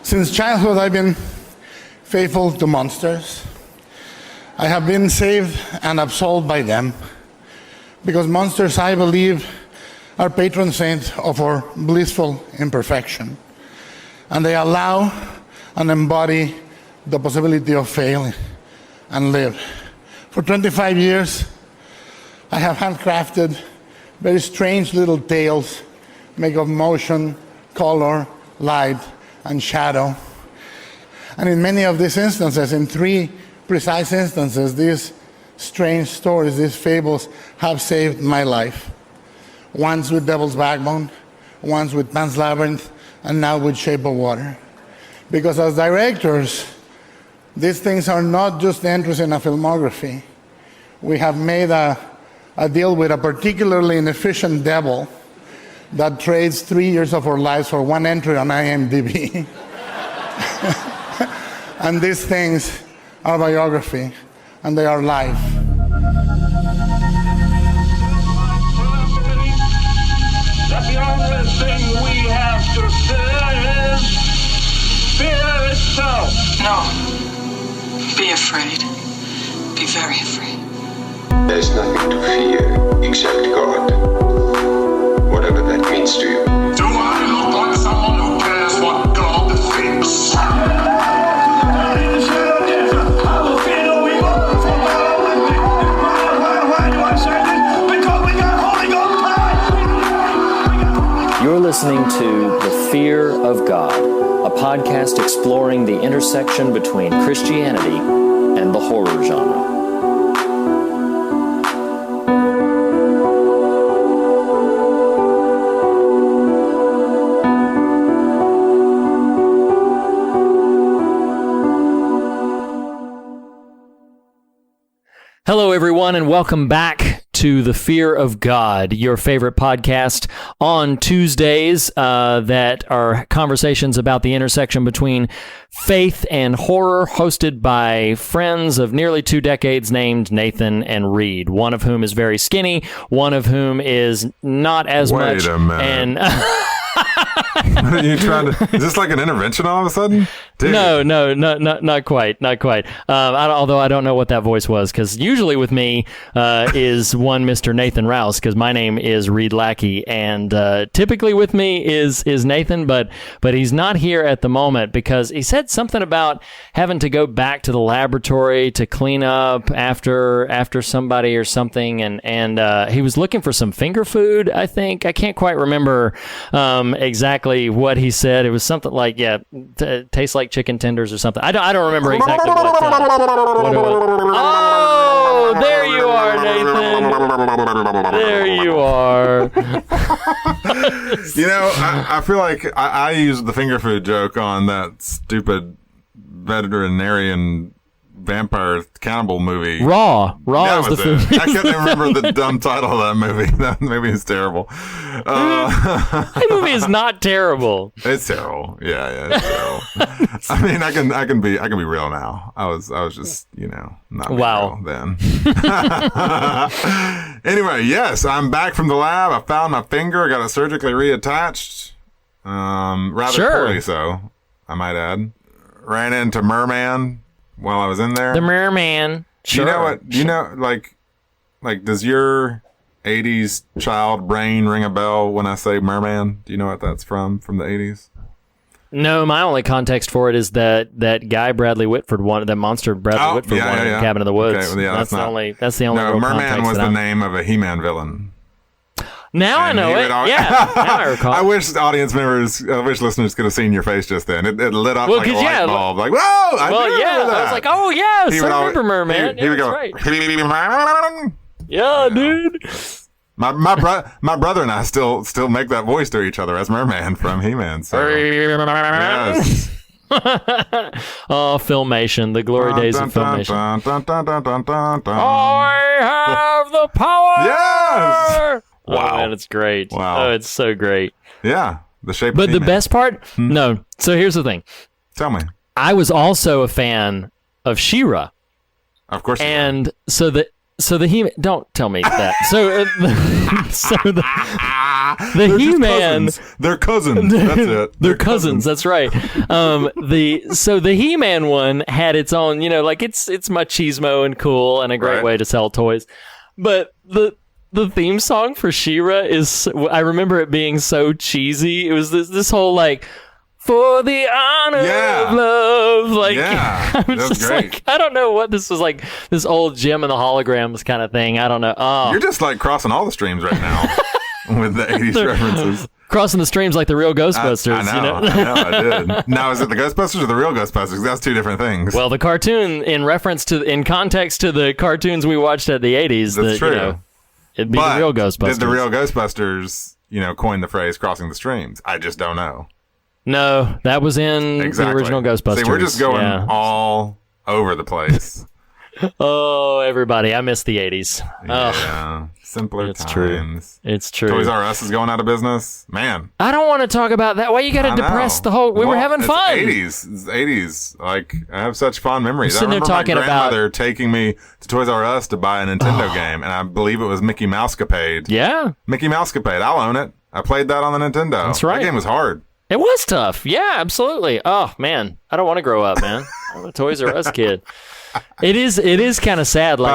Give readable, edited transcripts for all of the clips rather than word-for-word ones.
Since childhood, I've been faithful to monsters. I have been saved and absolved by them because monsters, I believe, are patron saints of our blissful imperfection. And they allow and embody the possibility of failing and live. For 25 years, I have handcrafted very strange little tales made of motion, color, light, and shadow. And in many of these instances, in 3 precise instances, these strange stories, these fables, have saved my life. Once with Devil's Backbone, once with Pan's Labyrinth, and now with Shape of Water. Because as directors, these things are not just entries in a filmography. We have made a deal with a particularly inefficient devil that trades 3 years of our lives for 1 entry on IMDb. And these things are biography, and they are life. That the only thing we have to fear is fear itself. No. Be afraid. Be very afraid. There's nothing to fear except God. Whatever that means to you. Do I look like someone who cares what God thinks? You're listening to The Fear of God, a podcast exploring the intersection between Christianity and the horror genre. Hello, everyone, and welcome back to The Fear of God, your favorite podcast on Tuesdays that are conversations about the intersection between faith and horror, hosted by friends of nearly 2 decades named Nathan and Reed, one of whom is very skinny, one of whom is not as much. Wait a minute. And Are you trying to? Is this like an intervention all of a sudden? Dude. No, not quite. Although I don't know what that voice was, because usually with me is one Mr. Nathan Rouse, because my name is Reed Lackey, and typically with me is Nathan, but he's not here at the moment because he said something about having to go back to the laboratory to clean up after somebody or something, and he was looking for some finger food. I think I can't quite remember exactly what he said. It was something like tastes like chicken tenders or something. I don't remember exactly what it was. Oh, there you are, Nathan. There you are. You know, I feel like I used the finger food joke on that stupid veterinarian vampire cannibal movie. Raw is the food. I couldn't remember the dumb title of that movie. That movie is terrible. That movie is not terrible. It's terrible. Yeah, it's terrible. I mean, I can be real now. I was just, not real then. Anyway, yes, I'm back from the lab. I found my finger. I got it surgically reattached. Rather poorly so, I might add. Ran into Merman while I was in there. The Merman. Sure. Do you know what? Do you know, like, does your 80s child brain ring a bell when I say Merman? Do you know what that's from the 80s? No, my only context for it is that guy Bradley Whitford one, that monster Bradley Whitford one in Cabin in the Woods. Okay, well, that's the only. No, real Merman was the name of a He-Man villain. Now I know it. Now I recall. I wish listeners could have seen your face just then. It lit up like a light bulb. Like, whoa! I was like, oh yes, I remember Merman. He would go, right. Yeah, dude. My brother and I still make that voice to each other as Merman from He-Man. So. Yes. Filmation, the glory days of Filmation. I have the power. Yes. Wow, man, it's great. Wow. Oh, it's so great. Yeah, the shape. But of the He-Man. best part, no. So here's the thing. Tell me. I was also a fan of She-Ra. Of course. And so the He-Man, don't tell me that. The He-Man. They're cousins. That's it. They're cousins. That's right. The He-Man one had its own, like it's machismo and cool and a great way to sell toys. But the theme song for She-Ra is, I remember it being so cheesy. It was this whole like, for the honor of love. Like, I was just great. Like, I don't know what this was like, this old Jim and the Holograms kind of thing. I don't know. Oh. You're just like crossing all the streams right now with the 80s references. Crossing the streams like the real Ghostbusters. I know, I did. Now, is it the Ghostbusters or the real Ghostbusters? That's two different things. Well, the cartoon, in context to the cartoons we watched at the 80s, that's true. It'd be the real Ghostbusters. Did the real Ghostbusters, coin the phrase crossing the streams? I just don't know. No, that was in the original Ghostbusters. See, we're just going all over the place. Oh, everybody. I miss the 80s. Yeah. Simpler times. It's true. Toys R Us is going out of business. Man. I don't want to talk about that. Why you got to depress the whole... We were having fun. It's 80s. Like, I have such fond memories. I remember my grandmother taking me to Toys R Us to buy a Nintendo game, and I believe it was Mickey Mousecapade. Yeah. Mickey Mousecapade. I'll own it. I played that on the Nintendo. That's right. That game was hard. It was tough. Yeah, absolutely. Oh, man. I don't want to grow up, man. I'm a Toys R Us kid. It is kind of sad. Like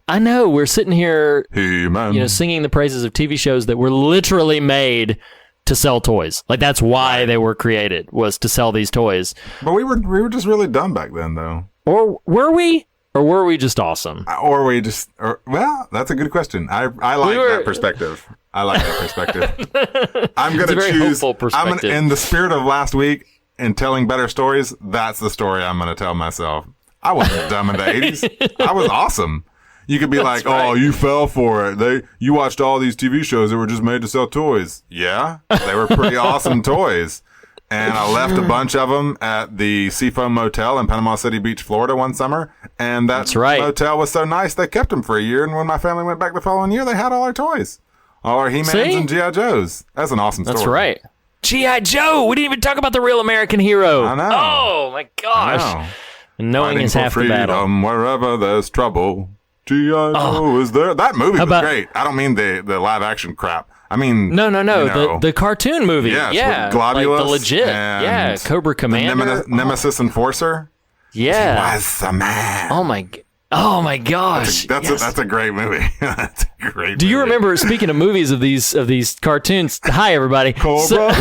I know we're sitting here, singing the praises of TV shows that were literally made to sell toys. Like that's why they were created, was to sell these toys. But we were just really dumb back then, though. Or were we? Or were we just awesome? Well, that's a good question. I like that perspective. I like that perspective. I'm going to choose. In the spirit of last week and telling better stories, that's the story I'm going to tell myself. I wasn't dumb in the 80s. I was awesome. You could be like, oh, you fell for it. You watched all these TV shows that were just made to sell toys. Yeah, they were pretty awesome toys. And I left a bunch of them at the Seafoam Motel in Panama City Beach, Florida one summer. And that motel was so nice, they kept them for a year. And when my family went back the following year, they had all our toys. All our He-Mans and G.I. Joes. That's an awesome story. That's right. G.I. Joe! We didn't even talk about the real American hero. I know. Oh, my gosh. Knowing is half the battle. Wherever there's trouble, G.I. Joe is there. That movie was great. I don't mean the live action crap. I mean... No. The cartoon movie. Yes, yeah. With Globulus. Like the legit. Cobra Commander. Nemesis Enforcer. Yeah. He was a man. Oh my gosh! That's a great movie. That's a great movie. Do you remember? Speaking of movies of these cartoons. Hi everybody. Cobra.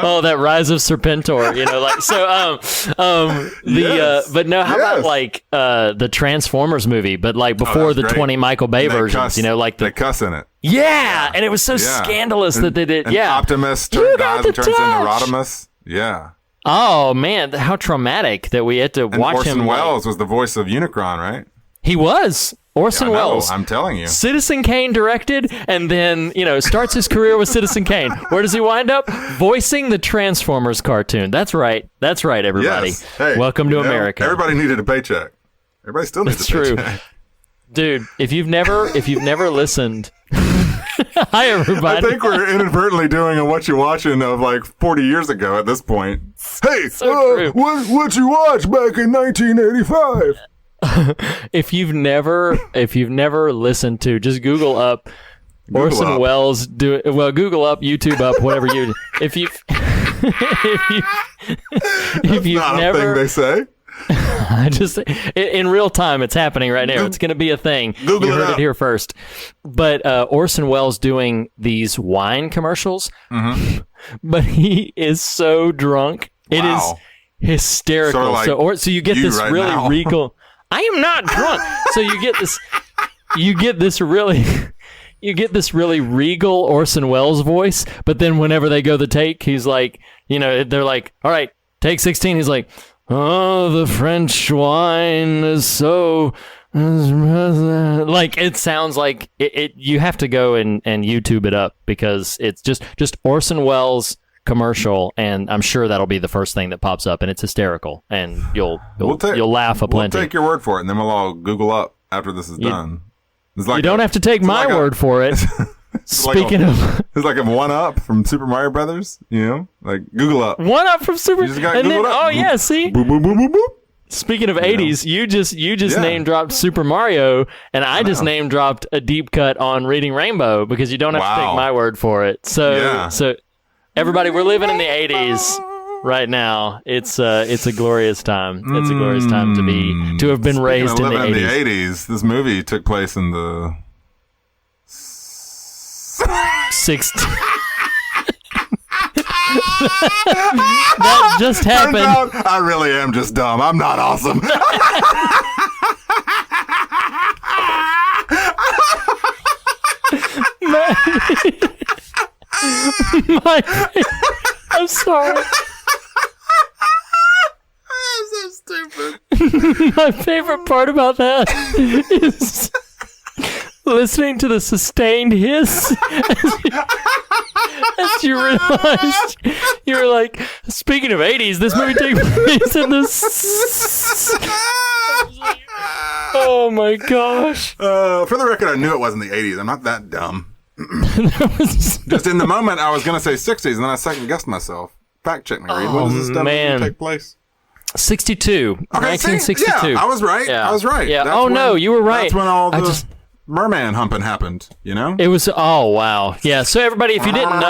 Oh, that Rise of Serpentor. But no. How about like the Transformers movie? But like before the 20 Michael Bay versions. They cuss in it. Yeah, and it was so scandalous that they did. Optimus turns into Rodimus. Yeah. Oh, man, how traumatic that we had to watch him. Orson Welles was the voice of Unicron, right? He was. Orson Welles. I'm telling you. Citizen Kane directed and then, starts his career with Citizen Kane. Where does he wind up? Voicing the Transformers cartoon. That's right. That's right, everybody. Yes. Hey, welcome to America. Everybody needed a paycheck. Everybody still needs a paycheck. That's true. Dude, if you've never listened... Hi, everybody. I think we're inadvertently doing a What You Watching of like 40 years ago at this point. Hey, what you watch back in 1985? If you've never listened to, just Google up Orson Welles Google up, YouTube up, whatever you. If you've never, thing they say. I just in real time, it's happening right now. It's going to be a thing. You heard it here first. But Orson Welles doing these wine commercials, but he is so drunk. It is hysterical. Sort of like so you get this right really now. Regal. I am not drunk. So you get this really regal Orson Welles voice. But then whenever they go the take, he's like, they're like, all right, take 16. He's like, oh, the French wine is so... Like, it sounds like... you have to go and YouTube it up because it's just Orson Welles commercial, and I'm sure that'll be the first thing that pops up, and it's hysterical, and you'll laugh aplenty. We'll take your word for it, and then we'll all Google up after this is done. You don't have to take my word for it. Speaking of... It's like a 1-up from Super Mario Brothers, like Google up. 1-up from Super... You just got Google up. Oh, yeah, see? Boop, boop, boop, boop, boop. Speaking of 80s, you just name dropped Super Mario, and I just name dropped a deep cut on Reading Rainbow because you don't have to take my word for it. So everybody, we're living in the 80s right now. It's a glorious time. It's a glorious time to have been raised in the 80s. In the 80s, this movie took place in the 60s. That just happened. Turns out I really am just dumb. I'm not awesome. I'm sorry. I'm so stupid. My favorite part about that is listening to the sustained hiss as you realized you were like, speaking of 80s, this movie takes place in the oh my gosh. For the record, I knew it wasn't the 80s. I'm not that dumb. Just in the moment, I was going to say 60s, and then I second guessed myself. Fact check me, Reed. When does this stuff take place? 62. Okay, 1962. Yeah, I was right. Yeah. I was right. Yeah. No, you were right. That's when all the merman humping happened, you know? It was, oh, wow. Yeah, so everybody, if you didn't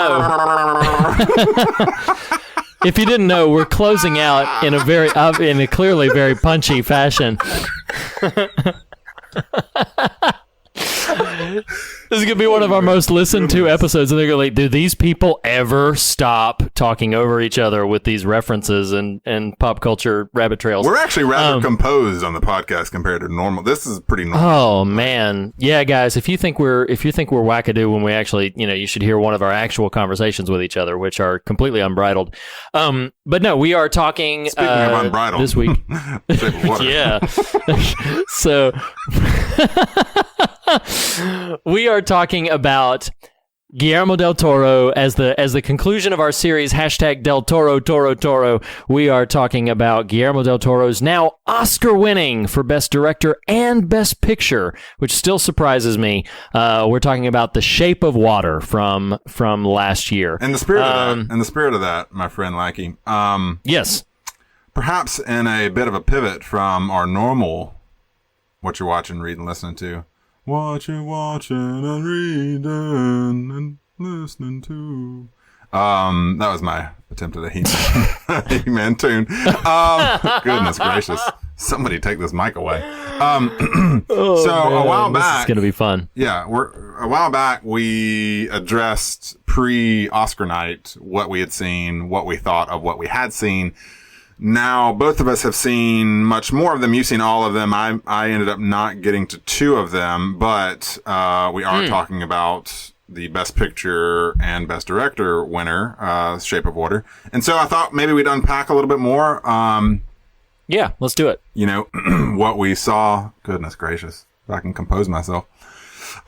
know, we're closing out in a clearly very punchy fashion. This is going to be one of our most listened to episodes, and they're going to do these people ever stop talking over each other with these references and pop culture rabbit trails? We're actually rather composed on the podcast compared to normal. This is pretty normal. Oh man. Yeah, guys, if you think we're wackadoo when we actually, you should hear one of our actual conversations with each other, which are completely unbridled. But no, we are talking Speaking of unbridled this week. Yeah. So we are talking about Guillermo Del Toro as the conclusion of our series, #Del Toro, Toro, Toro. We are talking about Guillermo Del Toro's now Oscar-winning for Best Director and Best Picture, which still surprises me. We're talking about The Shape of Water from last year. In the spirit of that, my friend Lackey. Yes. Perhaps in a bit of a pivot from our normal, what you're watching, reading, listening to. What you watching and reading and listening to. That was my attempt at a He-Man tune. Goodness gracious. Somebody take this mic away. A while back. This is going to be fun. Yeah. A while back, we addressed pre-Oscar night what we had seen, what we thought of what we had seen. Now, both of us have seen much more of them. You've seen all of them. I ended up not getting to 2 of them, but we are talking about the Best Picture and Best Director winner, Shape of Water. And so I thought maybe we'd unpack a little bit more. Yeah, let's do it. What we saw. Goodness gracious. If I can compose myself.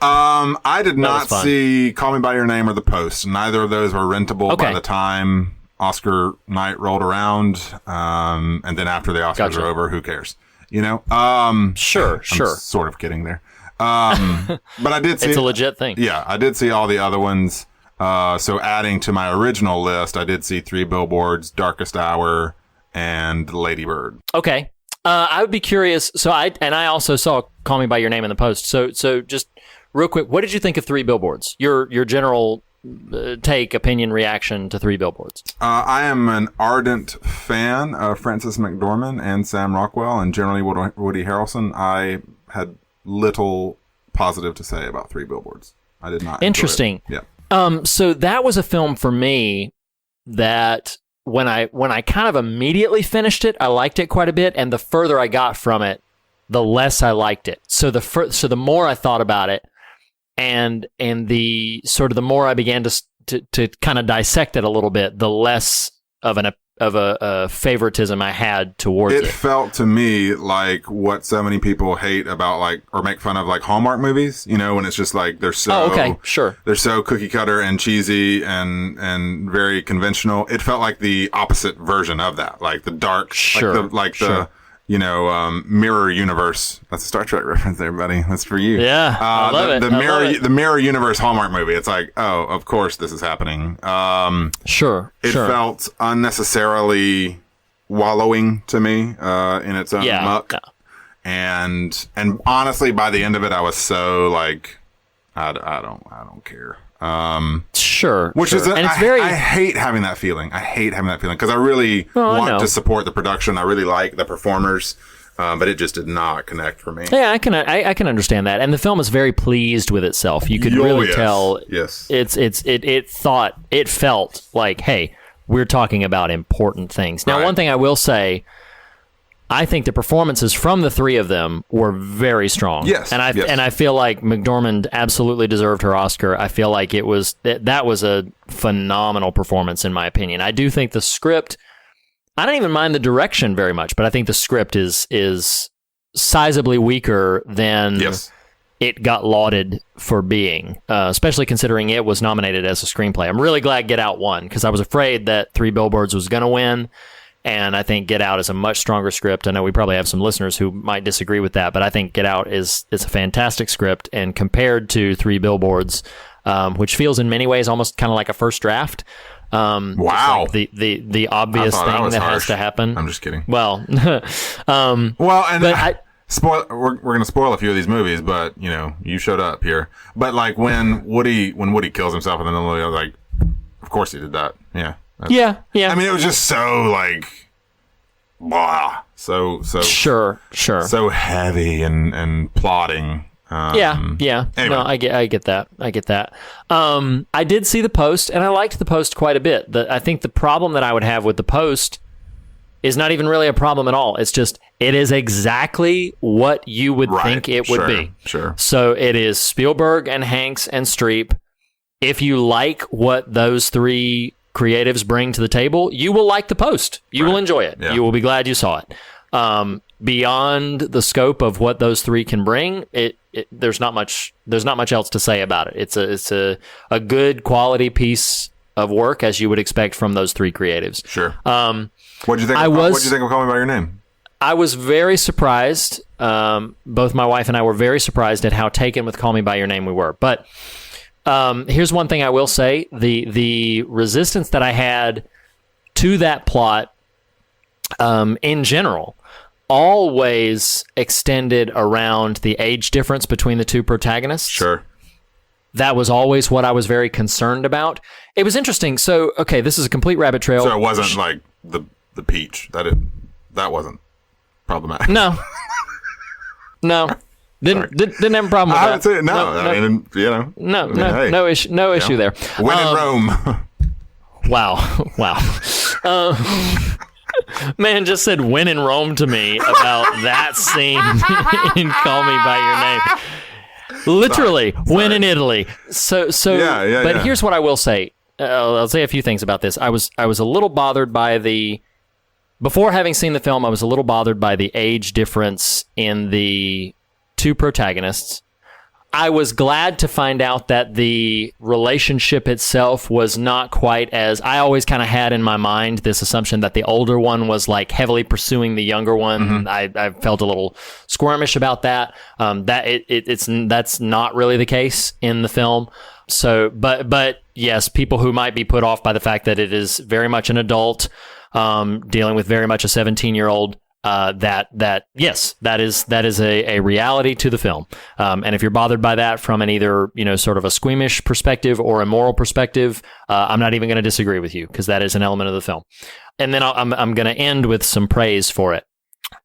I did not see Call Me By Your Name or The Post. Neither of those were rentable by the time Oscar night rolled around, and then after the Oscars are over, who cares? Sure. I'm sort of kidding there. But I did see... It's a legit thing. Yeah, I did see all the other ones. So adding to my original list, I did see 3 Billboards, Darkest Hour, and Lady Bird. Okay. I would be curious. So I also saw Call Me By Your Name in the Post. So just real quick, what did you think of 3 Billboards? Your general... opinion, reaction to 3 Billboards. I am an ardent fan of Frances McDormand and Sam Rockwell, and generally Woody Harrelson. I had little positive to say about 3 Billboards. I did not. Interesting. Yeah. So that was a film for me that when I kind of immediately finished it, I liked it quite a bit, and the further I got from it, the less I liked it. So the more I thought about it, and the sort of the more I began to kind of dissect it a little bit, the less of a favoritism I had towards it. It felt to me like what so many people hate about or make fun of Hallmark movies, when it's just they're so they're so cookie cutter and cheesy and very conventional. It felt like the opposite version of that, the dark, mirror universe. That's a Star Trek reference there, buddy. That's for you. Yeah, I love it. The mirror universe Hallmark movie. It's oh, of course this is happening. It felt unnecessarily wallowing to me in its own muck. No. And honestly, by the end of it, I was so like, I don't care. Sure. Which is, I hate having that feeling. I hate having that feeling because I really want to support the production. I really like the performers. But it just did not connect for me. Yeah, I can understand that. And the film is very pleased with itself. You could really tell. Yes. It felt like, hey, we're talking about important things. Now, one thing I will say, I think the performances from the three of them were very strong. Yes. And I feel like McDormand absolutely deserved her Oscar. I feel like that was a phenomenal performance in my opinion. I do think the script, I don't even mind the direction very much, but I think the script is sizably weaker than it got lauded for being, especially considering it was nominated as a screenplay. I'm really glad Get Out won because I was afraid that Three Billboards was going to win, and I think Get Out is a much stronger script. I know we probably have some listeners who might disagree with that, but I think Get Out is a fantastic script, and compared to Three Billboards, which feels in many ways almost kind of like a first draft. Wow. Like the obvious thing that has to happen. I'm just kidding. Well, and we're going to spoil a few of these movies, but you showed up here. But like when Woody kills himself in the middle of the like, of course he did that. Yeah. Yeah. I mean, it was just so like, blah, so sure, so heavy and plotting. Yeah. Anyway. No, I get that. I did see the post, and I liked the post quite a bit. I think the problem that I would have with the post is not even really a problem at all. It's just, it is exactly what you would think it would be. Sure. So it is Spielberg and Hanks and Streep. If you like what those three creatives bring to the table, you will like the post. You will enjoy it. Yeah. You will be glad you saw it. Beyond the scope of what those three can bring, there's not much else to say about it. It's a good quality piece of work, as you would expect from those three creatives. Sure. What'd you think of Call Me by Your Name? I was very surprised. Both my wife and I were very surprised at how taken with Call Me by Your Name we were. But here's one thing I will say: the resistance that I had to that plot, in general, always extended around the age difference between the two protagonists. Sure. That was always what I was very concerned about. It was interesting. So, okay, this is a complete rabbit trail. So it wasn't like the peach. That wasn't problematic. No. Didn't have a problem with I that. would say no. No issue there. When in Rome. Wow. Man just said "when in Rome" to me about that scene in Call Me by Your Name. Literally, Sorry. when in Italy. So. But here's what I will say. I'll say a few things about this. I was a little bothered by before having seen the film, I was a little bothered by the age difference in the two protagonists. I was glad to find out that the relationship itself was not quite as... I always kind of had in my mind this assumption that the older one was like heavily pursuing the younger one. Mm-hmm. I felt a little squirmish about that. That's not really the case in the film. So, but yes, people who might be put off by the fact that it is very much an adult, dealing with very much a 17-year-old. That is a reality to the film. And if you're bothered by that from an either, sort of a squeamish perspective or a moral perspective, I'm not even going to disagree with you because that is an element of the film. And then I'm going to end with some praise for it.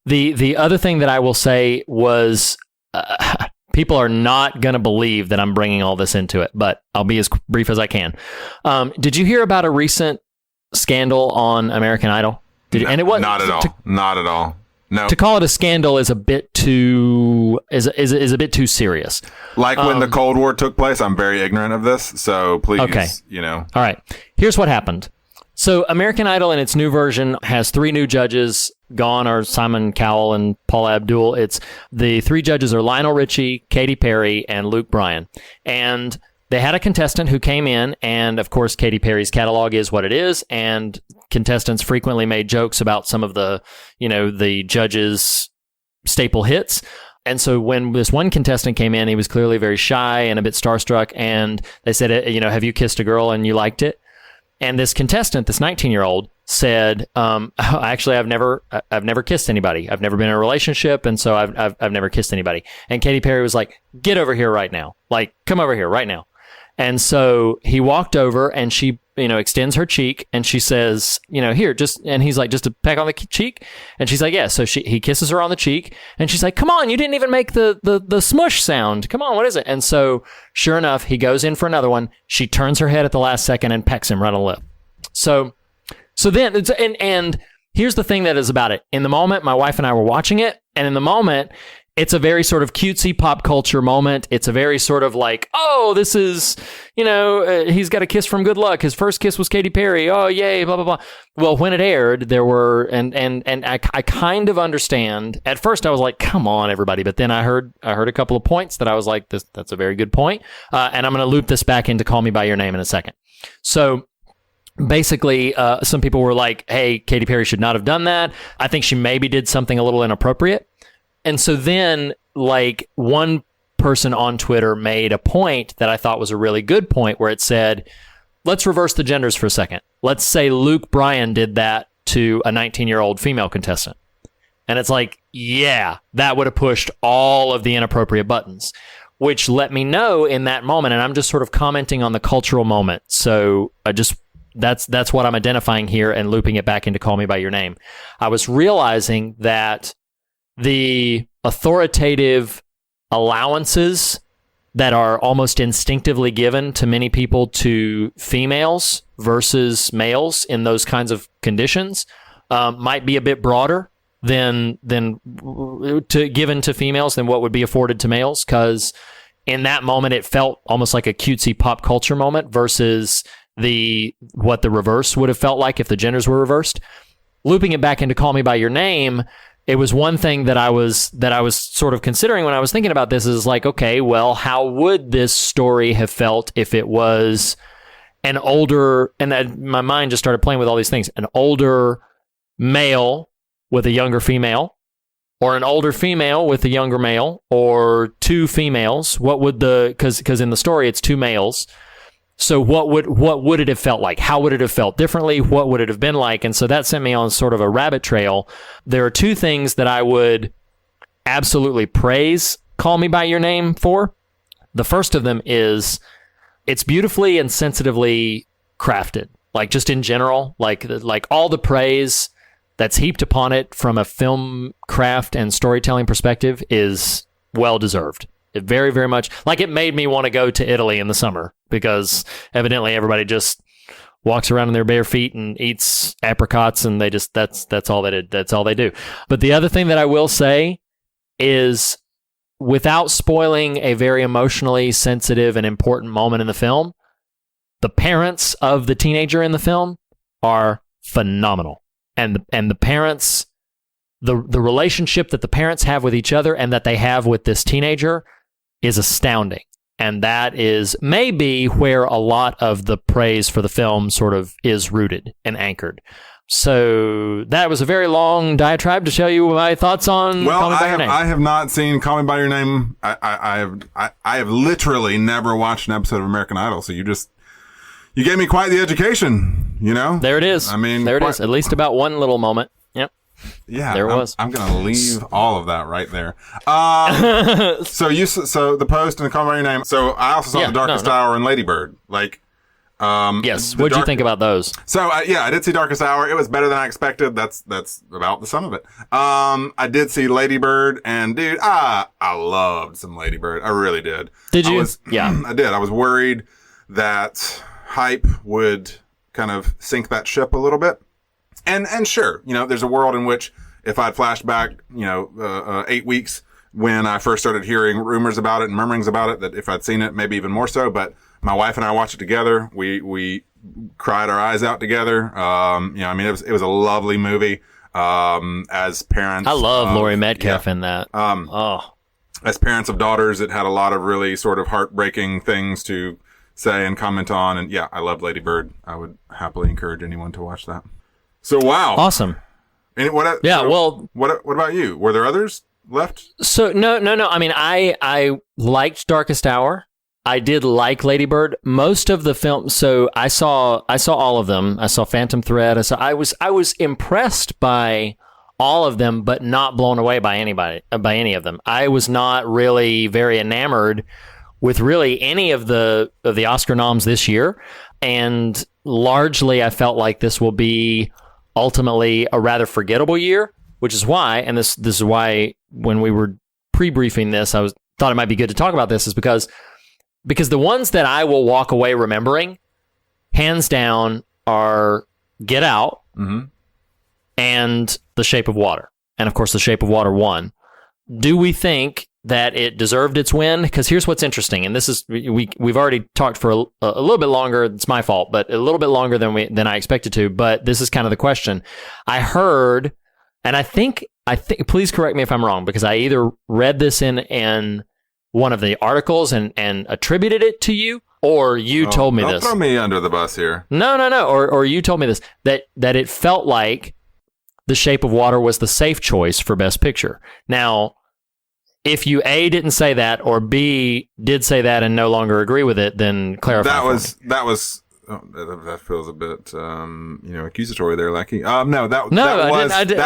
The other thing that I will say was, people are not going to believe that I'm bringing all this into it, but I'll be as brief as I can. Did you hear about a recent scandal on American Idol? And it was not at all. No. To call it a scandal is a bit too is a bit too serious. Like when the Cold War took place, I'm very ignorant of this, so please, okay. All right. Here's what happened. So American Idol in its new version has 3 new judges. Gone are Simon Cowell and Paula Abdul. It's the 3 judges are Lionel Richie, Katy Perry, and Luke Bryan. And they had a contestant who came in, and of course, Katy Perry's catalog is what it is, and contestants frequently made jokes about some of the, the judges' staple hits. And so when this one contestant came in, he was clearly very shy and a bit starstruck, and they said, have you kissed a girl and you liked it? And this contestant, this 19-year-old, said, actually, I've never kissed anybody. I've never been in a relationship, and so I've never kissed anybody. And Katy Perry was like, get over here right now. Like, come over here right now. And so he walked over, and she, extends her cheek, and she says, here, and he's like, just a peck on the cheek. And she's like, yeah. So he kisses her on the cheek, and she's like, come on, you didn't even make the smush sound. Come on, what is it? And so sure enough, he goes in for another one. She turns her head at the last second and pecks him right on the lip. So then, and here's the thing that is about it. In the moment, my wife and I were watching it, and in the moment, it's a very sort of cutesy pop culture moment. It's a very sort of like, oh, this is, he's got a kiss from Good Luck. His first kiss was Katy Perry. Oh, yay, blah, blah, blah. Well, when it aired, there were, and I kind of understand. At first, I was like, come on, everybody. But then I heard a couple of points that I was like, that's a very good point. And I'm going to loop this back into Call Me By Your Name in a second. So basically, some people were like, hey, Katy Perry should not have done that. I think she maybe did something a little inappropriate. And so then, like, one person on Twitter made a point that I thought was a really good point where it said, let's reverse the genders for a second. Let's say Luke Bryan did that to a 19-year-old female contestant. And it's like, yeah, that would have pushed all of the inappropriate buttons, which let me know in that moment. And I'm just sort of commenting on the cultural moment. So that's what I'm identifying here and looping it back into Call Me By Your Name. I was realizing that the authoritative allowances that are almost instinctively given to many people to females versus males in those kinds of conditions might be a bit broader than given to females than what would be afforded to males, because in that moment it felt almost like a cutesy pop culture moment versus what the reverse would have felt like if the genders were reversed. Looping it back into Call Me By Your Name, it was one thing that I was sort of considering when I was thinking about this is like, okay, well, how would this story have felt if it was an older, and my mind just started playing with all these things, an older male with a younger female, or an older female with a younger male, or two females. What would because in the story it's two males. So what would it have felt like? How would it have felt differently? What would it have been like? And so that sent me on sort of a rabbit trail. There are two things that I would absolutely praise Call Me By Your Name for. The first of them is it's beautifully and sensitively crafted. Like just in general, like all the praise that's heaped upon it from a film craft and storytelling perspective is well deserved. It very, very much, like it made me want to go to Italy in the summer because evidently everybody just walks around in their bare feet and eats apricots, and that's all they do. But the other thing that I will say is, without spoiling a very emotionally sensitive and important moment in the film, the parents of the teenager in the film are phenomenal. And the parents, the relationship that the parents have with each other and that they have with this teenager is astounding. And that is maybe where a lot of the praise for the film sort of is rooted and anchored. So that was a very long diatribe to show you my thoughts on Call Me By Your Name. I have not seen Call Me By Your Name. I have literally never watched an episode of American Idol. So you gave me quite the education, There it is. I mean, there it is. At least about one little moment. Yep. Yeah, there it was. I'm going to leave all of that right there. So the post and the Call Me By Your Name. So I also saw The Darkest Hour and Lady Bird. Yes. What'd you think about those? So I did see Darkest Hour. It was better than I expected. That's about the sum of it. I did see Lady Bird, and dude, I loved some Lady Bird. I really did. Did you? Yeah, I did. I was worried that hype would kind of sink that ship a little bit. And sure, there's a world in which if I'd flashed back, 8 weeks when I first started hearing rumors about it and murmurings about it, that if I'd seen it, maybe even more so. But my wife and I watched it together. We cried our eyes out together. It was a lovely movie. As parents, I love Laurie Metcalf in that. As parents of daughters, it had a lot of really sort of heartbreaking things to say and comment on. And yeah, I loved Lady Bird. I would happily encourage anyone to watch that. So wow, awesome. And what about you? Were there others left? So no. I mean, I liked Darkest Hour. I did like Lady Bird. Most of the film, so I saw all of them. I saw Phantom Thread. I was impressed by all of them, but not blown away by any of them. I was not really very enamored with really any of the Oscar noms this year, and largely I felt like this will be ultimately a rather forgettable year, which is why, and this is why when we were pre-briefing this, I thought it might be good to talk about this, is because the ones that I will walk away remembering, hands down, are Get Out and The Shape of Water. And of course, The Shape of Water won. Do we think that it deserved its win? Because here's what's interesting, and this is we've already talked for a little bit longer. It's my fault, but a little bit longer than I expected to. But this is kind of the question. I heard, and I think. Please correct me if I'm wrong, because I either read this in one of the articles and attributed it to you, or you told me this. Don't throw me under the bus here. No. Or you told me this, that it felt like The Shape of Water was the safe choice for Best Picture. Now, if you A, didn't say that, or B, did say that and no longer agree with it, then clarify. That was. Oh, that feels a bit, accusatory there, Lackey. That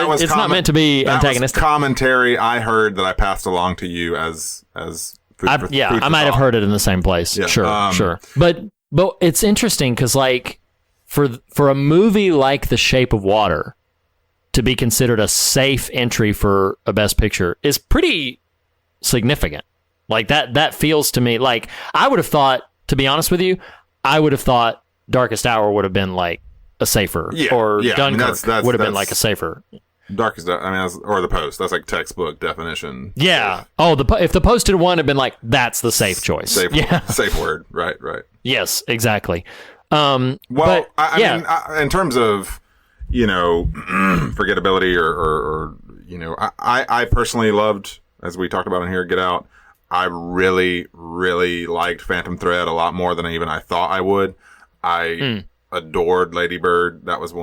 was it's not meant to be antagonistic. That was commentary I heard that I passed along to you as food for I might have heard it in the same place. Yeah. Sure. But it's interesting because, like, for a movie like The Shape of Water to be considered a safe entry for a Best Picture is pretty significant. Like, that feels to me like, I would have thought, to be honest with you, Darkest Hour would have been like a safer, or Dunkirk would have been like a safer. Darkest Hour, or The Post. That's like textbook definition. Yeah. If The Post had won, it'd been like, that's the safe choice. Safe word. Right. Yes, exactly. I mean, in terms of, forgettability or I personally loved, as we talked about in here, Get Out. I really, really liked Phantom Thread a lot more than I thought I would. I adored Lady Bird. That's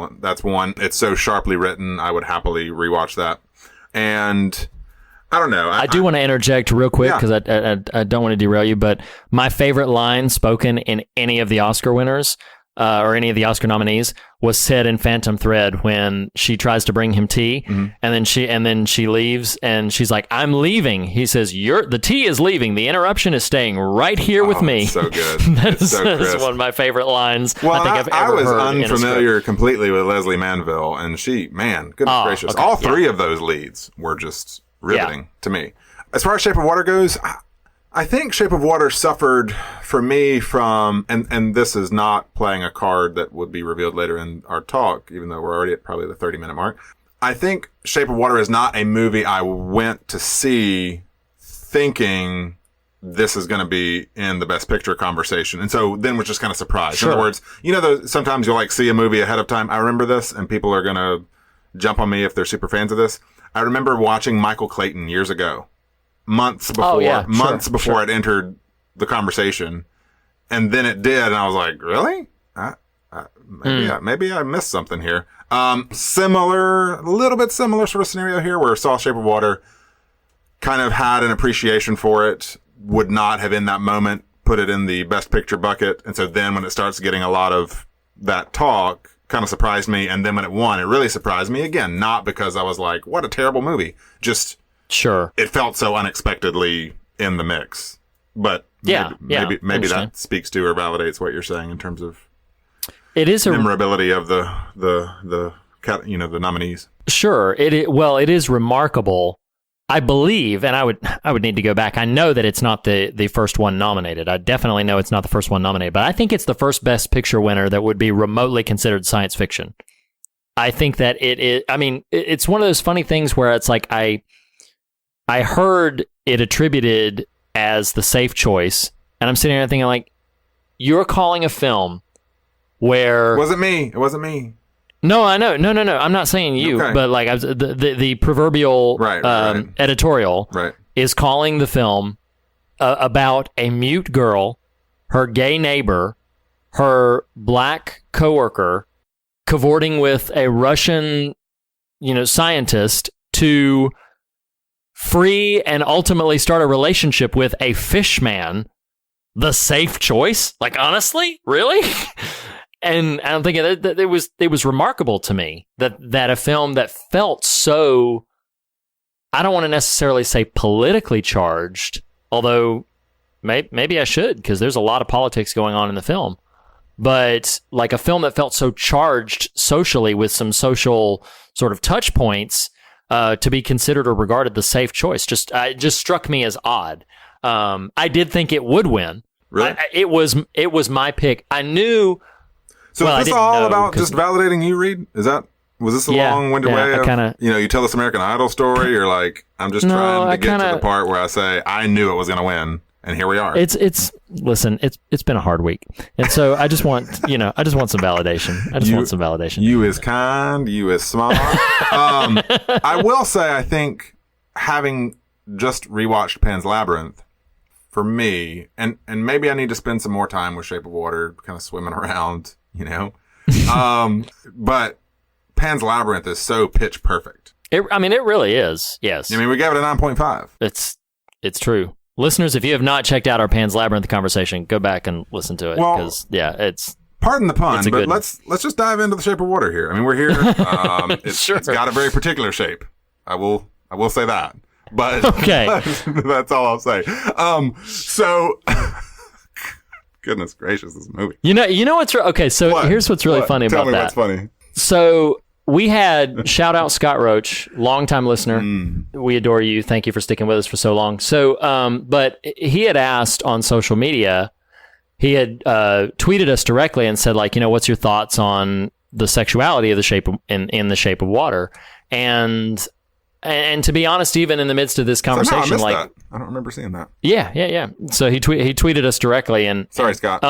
one. It's so sharply written. I would happily rewatch that. And I don't know. I do want to interject real quick because I don't want to derail you, but my favorite line spoken in any of the Oscar winners or any of the Oscar nominees was said in Phantom Thread when she tries to bring him tea, and then she leaves, and she's like, "I'm leaving." He says, "The tea is leaving. The interruption is staying right here with me." So good. That's one of my favorite lines. Well, I think I've ever heard. I was unfamiliar completely with Leslie Manville, and goodness gracious, all three of those leads were just riveting to me. As far as Shape of Water goes, I think Shape of Water suffered for me from, and this is not playing a card that would be revealed later in our talk, even though we're already at probably the 30-minute mark. I think Shape of Water is not a movie I went to see thinking this is going to be in the Best Picture conversation. And so then was just kind of surprised. Sure. In other words, sometimes you'll like see a movie ahead of time. I remember this, and people are going to jump on me if they're super fans of this. I remember watching Michael Clayton years ago. Months before it entered the conversation, and then it did, and I was like, "Really? Maybe I missed something here." A little bit similar sort of scenario here, where saw Shape of Water, kind of had an appreciation for it, would not have in that moment put it in the Best Picture bucket, and so then when it starts getting a lot of that talk, kind of surprised me, and then when it won, it really surprised me again. Not because I was like, "What a terrible movie," just. Sure. It felt so unexpectedly in the mix. But maybe that speaks to or validates what you're saying in terms of it is memorability of the nominees. Sure. It is remarkable. I believe, and I would need to go back. I know that it's not the first one nominated. I definitely know it's not the first one nominated, but I think it's the first Best Picture winner that would be remotely considered science fiction. I think that it is, it's one of those funny things where it's like I heard it attributed as the safe choice, and I'm sitting there thinking, like, you're calling a film where... It wasn't me. No, I know. No. I'm not saying you, but like the proverbial editorial is calling the film about a mute girl, her gay neighbor, her black coworker, cavorting with a Russian, scientist to free and ultimately start a relationship with a fish man the safe choice. Like, honestly, really? And I'm thinking that it was remarkable to me that a film that felt so, I don't want to necessarily say politically charged, although maybe I should, because there's a lot of politics going on in the film. But like a film that felt so charged socially with some social sort of touch points to be considered or regarded the safe choice just struck me as odd. I did think it would win. Really? It was my pick. I knew. So well, is this all about just validating you, Reed? Was this a long-winded way of, you tell this American Idol story, or like, I'm just trying to get to the part where I say, I knew it was going to win, and here we are. Listen, it's been a hard week. And so I just want, some validation. Want some validation. You is kind, you is smart. I will say, I think having just rewatched Pan's Labyrinth, for me, and maybe I need to spend some more time with Shape of Water, kind of swimming around, but Pan's Labyrinth is so pitch perfect. It really is. Yes. I mean, we gave it a 9.5. It's true. Listeners, if you have not checked out our Pan's Labyrinth conversation, go back and listen to it. Well, it's. Pardon the pun, but let's just dive into the Shape of Water here. I mean, we're here. It's got a very particular shape. I will say that. But okay, that's all I'll say. So. Goodness gracious, this movie. You know what's okay. So here's what's really funny about that. Tell me what's funny. So we had shout out Scott Roach, longtime listener. We adore you. Thank you for sticking with us for so long. So, but he had asked on social media. He had tweeted us directly and said, like, what's your thoughts on the sexuality of the Shape in the Shape of Water? And to be honest, even in the midst of this conversation, I don't remember seeing that. Yeah. So he tweeted us directly, and sorry, Scott.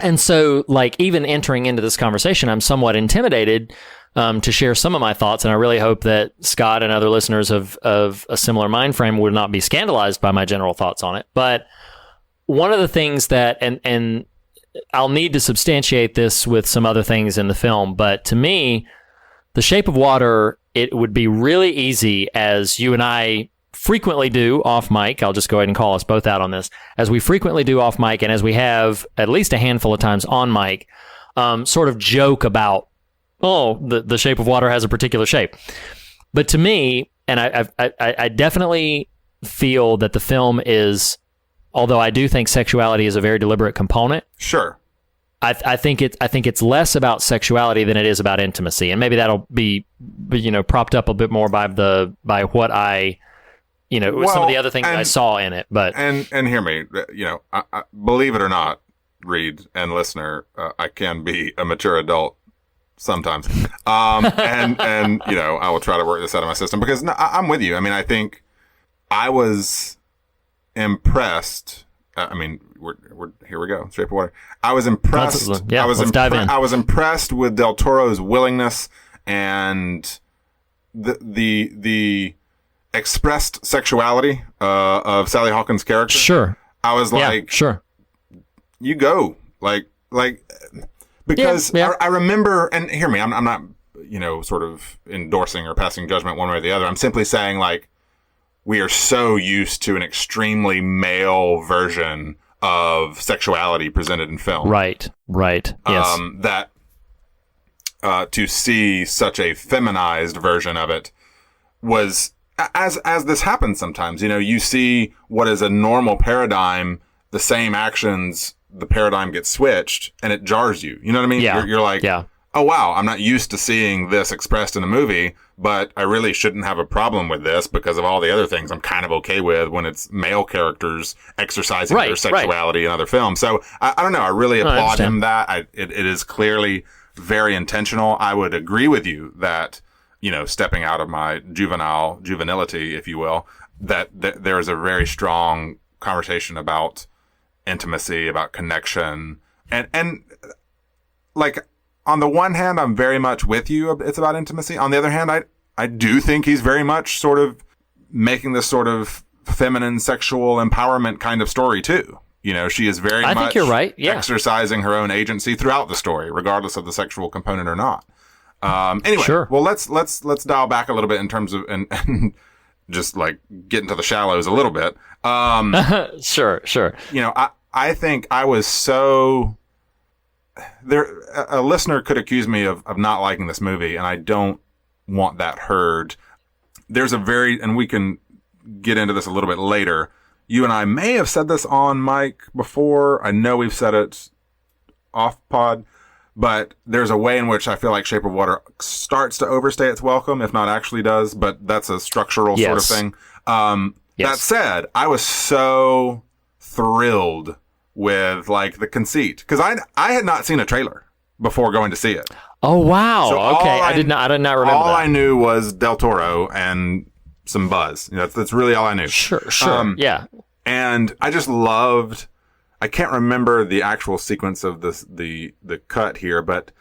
And so like even entering into this conversation, I'm somewhat intimidated to share some of my thoughts, and I really hope that Scott and other listeners of a similar mind frame would not be scandalized by my general thoughts on it. But one of the things that, and I'll need to substantiate this with some other things in the film, but to me, The Shape of Water, it would be really easy, as you and I frequently do off mic. I'll just go ahead and call us both out on this. As we frequently do off mic, and as we have at least a handful of times on mic, sort of joke about, the Shape of Water has a particular shape. But to me, and I definitely feel that the film is, although I do think sexuality is a very deliberate component. Sure. I think it's less about sexuality than it is about intimacy, and maybe that'll be propped up a bit more by what I some of the other things I saw in it. But and hear me, I believe it or not, Reed and listener, I can be a mature adult sometimes, and I will try to work this out of my system, because I'm with you. I mean, I think I was impressed. We're here we go. Shape of Water. I was impressed. Let's dive in. I was impressed with Del Toro's willingness and the expressed sexuality of Sally Hawkins' character. Sure. I was like, sure. You go, like because I remember, and hear me, I'm not sort of endorsing or passing judgment one way or the other. I'm simply saying, like, we are so used to an extremely male version of sexuality presented in film. Right. Yes. That to see such a feminized version of it was, as this happens sometimes, you see what is a normal paradigm, the same actions, the paradigm gets switched and it jars you. You know what I mean? Yeah. You're like, oh, wow, I'm not used to seeing this expressed in a movie, but I really shouldn't have a problem with this because of all the other things I'm kind of okay with when it's male characters exercising their sexuality in other films. So I don't know. I really applaud him that. It is clearly very intentional. I would agree with you that, stepping out of my juvenility, if you will, that there is a very strong conversation about intimacy, about connection, and like, on the one hand, I'm very much with you. It's about intimacy. On the other hand, I do think he's very much sort of making this sort of feminine sexual empowerment kind of story too. She is very much, think you're right. Yeah. exercising her own agency throughout the story, regardless of the sexual component or not. Anyway, sure. Well, let's dial back a little bit in terms of and just like get into the shallows a little bit. Sure. You know, I think I was so there. A listener could accuse me of not liking this movie, and I don't want that heard. There's and we can get into this a little bit later. You and I may have said this on mic before. I know we've said it off pod, but there's a way in which I feel like Shape of Water starts to overstay its welcome, if not actually does, but that's a structural sort of thing. That said, I was so thrilled with like the conceit, because I had not seen a trailer before going to see it. Oh wow! So okay, I did not remember all that. I knew was Del Toro and some buzz. You know, that's really all I knew. Sure. Yeah. And I just loved. I can't remember the actual sequence of the cut here, but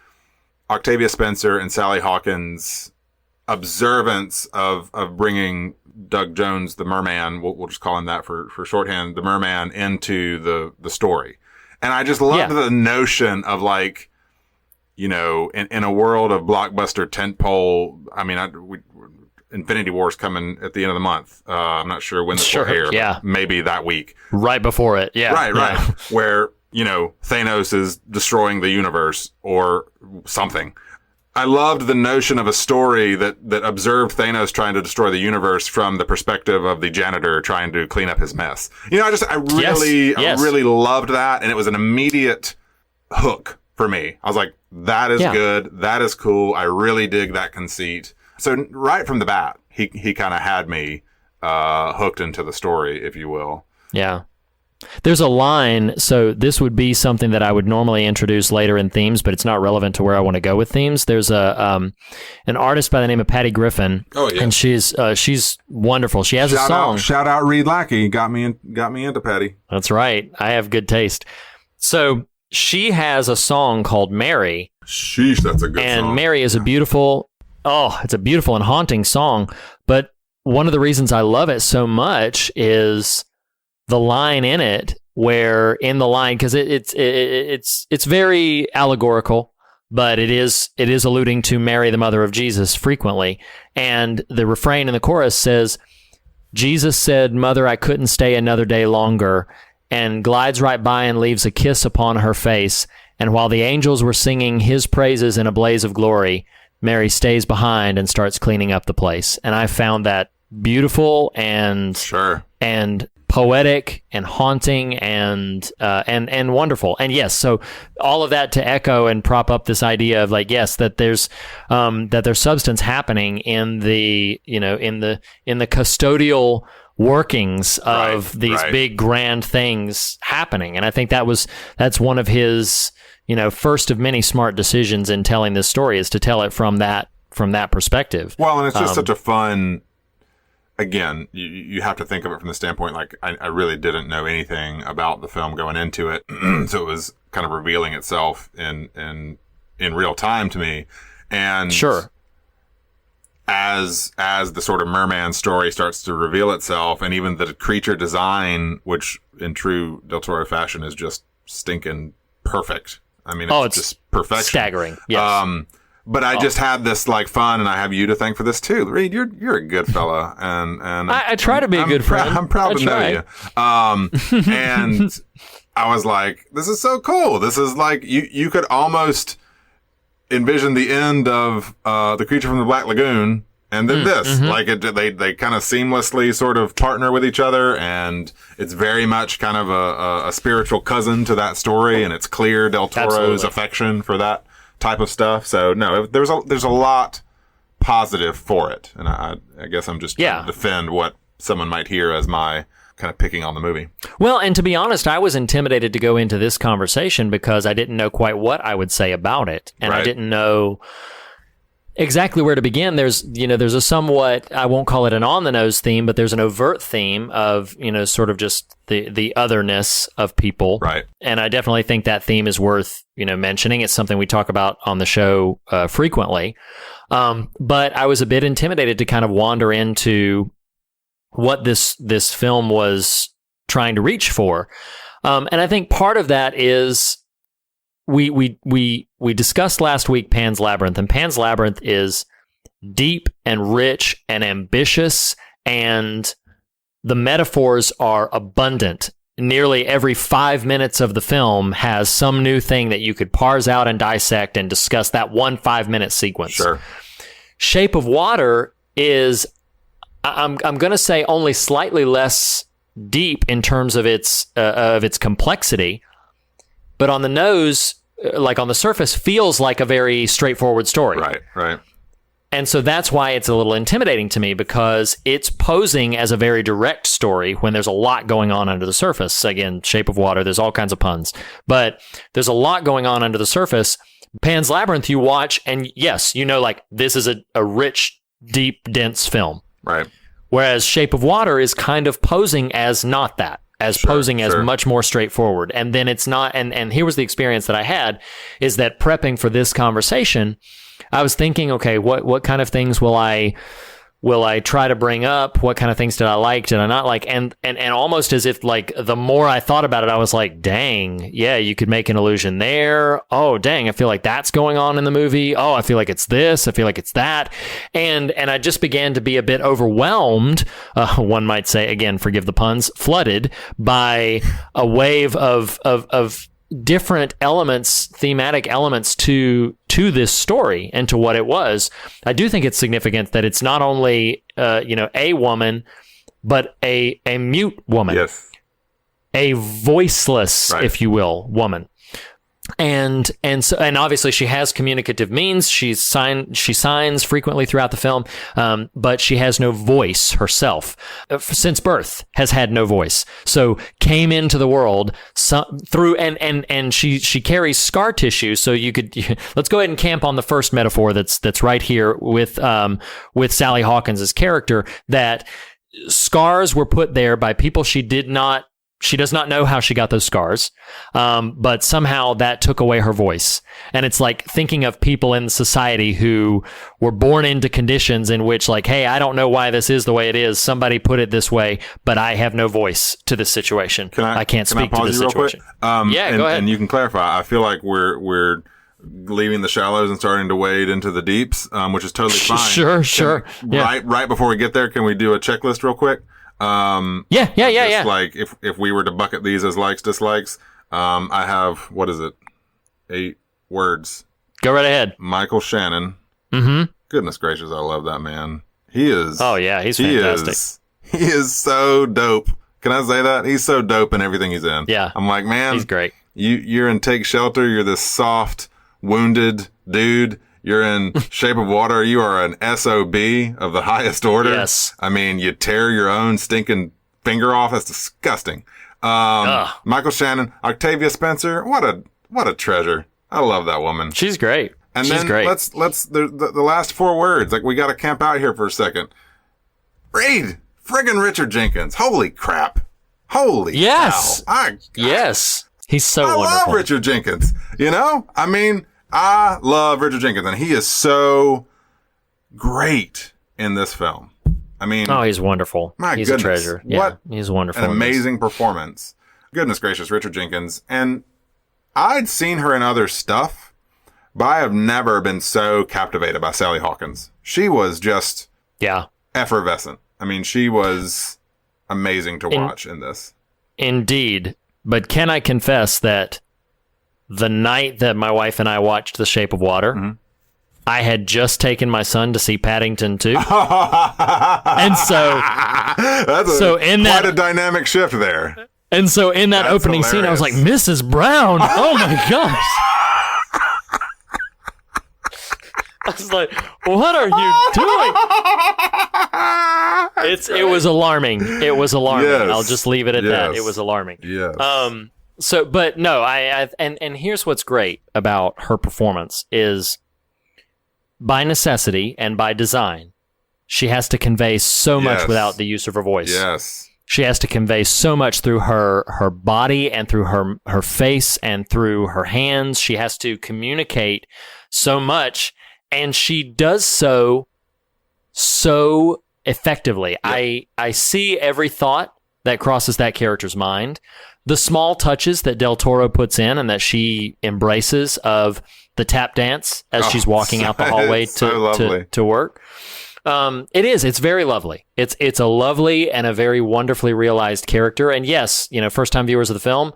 Octavia Spencer and Sally Hawkins' observance of bringing Doug Jones, the merman, we'll just call him that for shorthand, the merman, into the story. And I just loved the notion of like, you know, in a world of blockbuster tentpole, I mean, Infinity War's coming at the end of the month. I'm not sure when this will air. Yeah. Maybe that week. Right before it. Yeah. Right. Yeah. Where, you know, Thanos is destroying the universe or something. I loved the notion of a story that observed Thanos trying to destroy the universe from the perspective of the janitor trying to clean up his mess. You know, I really loved that. And it was an immediate hook for me. I was like, that is good. That is cool. I really dig that conceit. So right from the bat, he kind of had me hooked into the story, if you will. Yeah. There's a line, so this would be something that I would normally introduce later in themes, but it's not relevant to where I want to go with themes. There's an artist by the name of Patty Griffin. Oh yeah, and she's wonderful. She has a song. Shout out Reed Lackey, got me into Patty. That's right. I have good taste. So she has a song called Mary. Sheesh, that's a good song. And Mary is it's a beautiful and haunting song. But one of the reasons I love it so much is the line in it, where in the line, because it's very allegorical, but it is alluding to Mary, the mother of Jesus, frequently. And the refrain in the chorus says, "Jesus said, 'Mother, I couldn't stay another day longer,' and glides right by and leaves a kiss upon her face. And while the angels were singing his praises in a blaze of glory, Mary stays behind and starts cleaning up the place." And I found that beautiful and poetic and haunting and wonderful. And yes, so all of that to echo and prop up this idea of like, yes, that there's substance happening in the, you know, in the custodial workings of these big grand things happening. And I think that's one of his, you know, first of many smart decisions in telling this story, is to tell it from that perspective. Well, and it's just such a fun. Again, you have to think of it from the standpoint, like, I really didn't know anything about the film going into it. So it was kind of revealing itself in real time to me. And sure, as the sort of merman story starts to reveal itself, and even the creature design, which in true Del Toro fashion is just stinking perfect. I mean, it's just perfection. Staggering. Yes. But I just had this like fun, and I have you to thank for this too. Reed, you're a good fella, and I try to be a good friend. I'm proud to know you. And I was like, this is so cool. This is like you could almost envision the end of The Creature from the Black Lagoon, and then this. Mm-hmm. Like they kind of seamlessly sort of partner with each other, and it's very much kind of a spiritual cousin to that story, and it's clear Del Toro's affection for that type of stuff. So no, there's a lot positive for it, and I guess I'm just trying to defend what someone might hear as my kind of picking on the movie. Well, and to be honest, I was intimidated to go into this conversation because I didn't know quite what I would say about it, and I didn't know exactly where to begin. There's a somewhat, I won't call it an on the nose theme, but there's an overt theme of, you know, sort of just the otherness of people. Right. And I definitely think that theme is worth, you know, mentioning. It's something we talk about on the show frequently. But I was a bit intimidated to kind of wander into what this film was trying to reach for. And I think part of that is we discussed last week Pan's Labyrinth, and Pan's Labyrinth is deep and rich and ambitious and the metaphors are abundant. Nearly every 5 minutes of the film has some new thing that you could parse out and dissect and discuss that 1 5-minute sequence. Sure. Shape of Water is, I'm going to say, only slightly less deep in terms of its complexity, but on the nose, like on the surface, feels like a very straightforward story. Right. And so that's why it's a little intimidating to me, because it's posing as a very direct story when there's a lot going on under the surface. Again, Shape of Water, there's all kinds of puns, but there's a lot going on under the surface. Pan's Labyrinth, you watch, and yes, like this is a rich, deep, dense film. Right. Whereas Shape of Water is kind of posing as not that, as posing as much more straightforward. And then it's not, and here was the experience that I had, is that prepping for this conversation, I was thinking, okay, what kind of things will I try to bring up? What kind of things did I like? Did I not like? And almost as if like the more I thought about it, I was like, dang, yeah, you could make an allusion there. Oh, dang, I feel like that's going on in the movie. Oh, I feel like it's this. I feel like it's that. And I just began to be a bit overwhelmed. One might say, again, forgive the puns, flooded by a wave of different elements, thematic elements to this story and to what it was. I do think it's significant that it's not only a woman, but a mute woman. Yes. A voiceless, if you will, woman. And obviously she has communicative means. She signs frequently throughout the film, but she has no voice herself. Since birth, has had no voice. So came into the world through and she carries scar tissue. So let's go ahead and camp on the first metaphor that's right here with Sally Hawkins' character, that scars were put there by people she does not know how she got those scars, but somehow that took away her voice. And it's like thinking of people in society who were born into conditions in which, like, hey, I don't know why this is the way it is. Somebody put it this way, but I have no voice to this situation. I can't speak to this situation. Go ahead. And you can clarify. I feel like we're leaving the shallows and starting to wade into the deeps, which is totally fine. Sure. Right before we get there, can we do a checklist real quick? Yeah. Like if we were to bucket these as likes, dislikes, I have, what is it? 8 words. Go right ahead. Michael Shannon. Mm-hmm. Goodness gracious, I love that man. He is. Oh yeah, he's fantastic. He is so dope. Can I say that? He's so dope in everything he's in. Yeah. I'm like, man, he's great. You're in Take Shelter. You're this soft, wounded dude. You're in Shape of Water. You are an SOB of the highest order. Yes. I mean, you tear your own stinking finger off. That's disgusting. Michael Shannon, Octavia Spencer. What a treasure. I love that woman. She's great. And She's then great. let's the last 4 words. Like, we got to camp out here for a second. Read friggin' Richard Jenkins. Holy crap. Holy cow. Yes. He's so wonderful. I love Richard Jenkins. I mean, I love Richard Jenkins, and he is so great in this film. I mean, he's wonderful. He's a treasure. Yeah, he's wonderful. An amazing performance. Goodness gracious, Richard Jenkins. And I'd seen her in other stuff, but I have never been so captivated by Sally Hawkins. She was just effervescent. I mean, she was amazing to watch in this. Indeed. But can I confess that the night that my wife and I watched The Shape of Water, I had just taken my son to see Paddington 2. And so that's quite a dynamic shift there. And so in that opening scene, I was like, Mrs. Brown, oh my gosh. I was like, what are you doing? It was alarming. It was alarming. Yes. I'll just leave it at that. It was alarming. Yes. So, but no, and here's what's great about her performance is, by necessity and by design, she has to convey so much without the use of her voice. Yes. She has to convey so much through her body and through her face and through her hands. She has to communicate so much, and she does so effectively. Yep. I see every thought that crosses that character's mind. The small touches that Del Toro puts in and that she embraces of the tap dance as she's walking out the hallway to work. It is. It's very lovely. It's a lovely and a very wonderfully realized character. And yes, first time viewers of the film,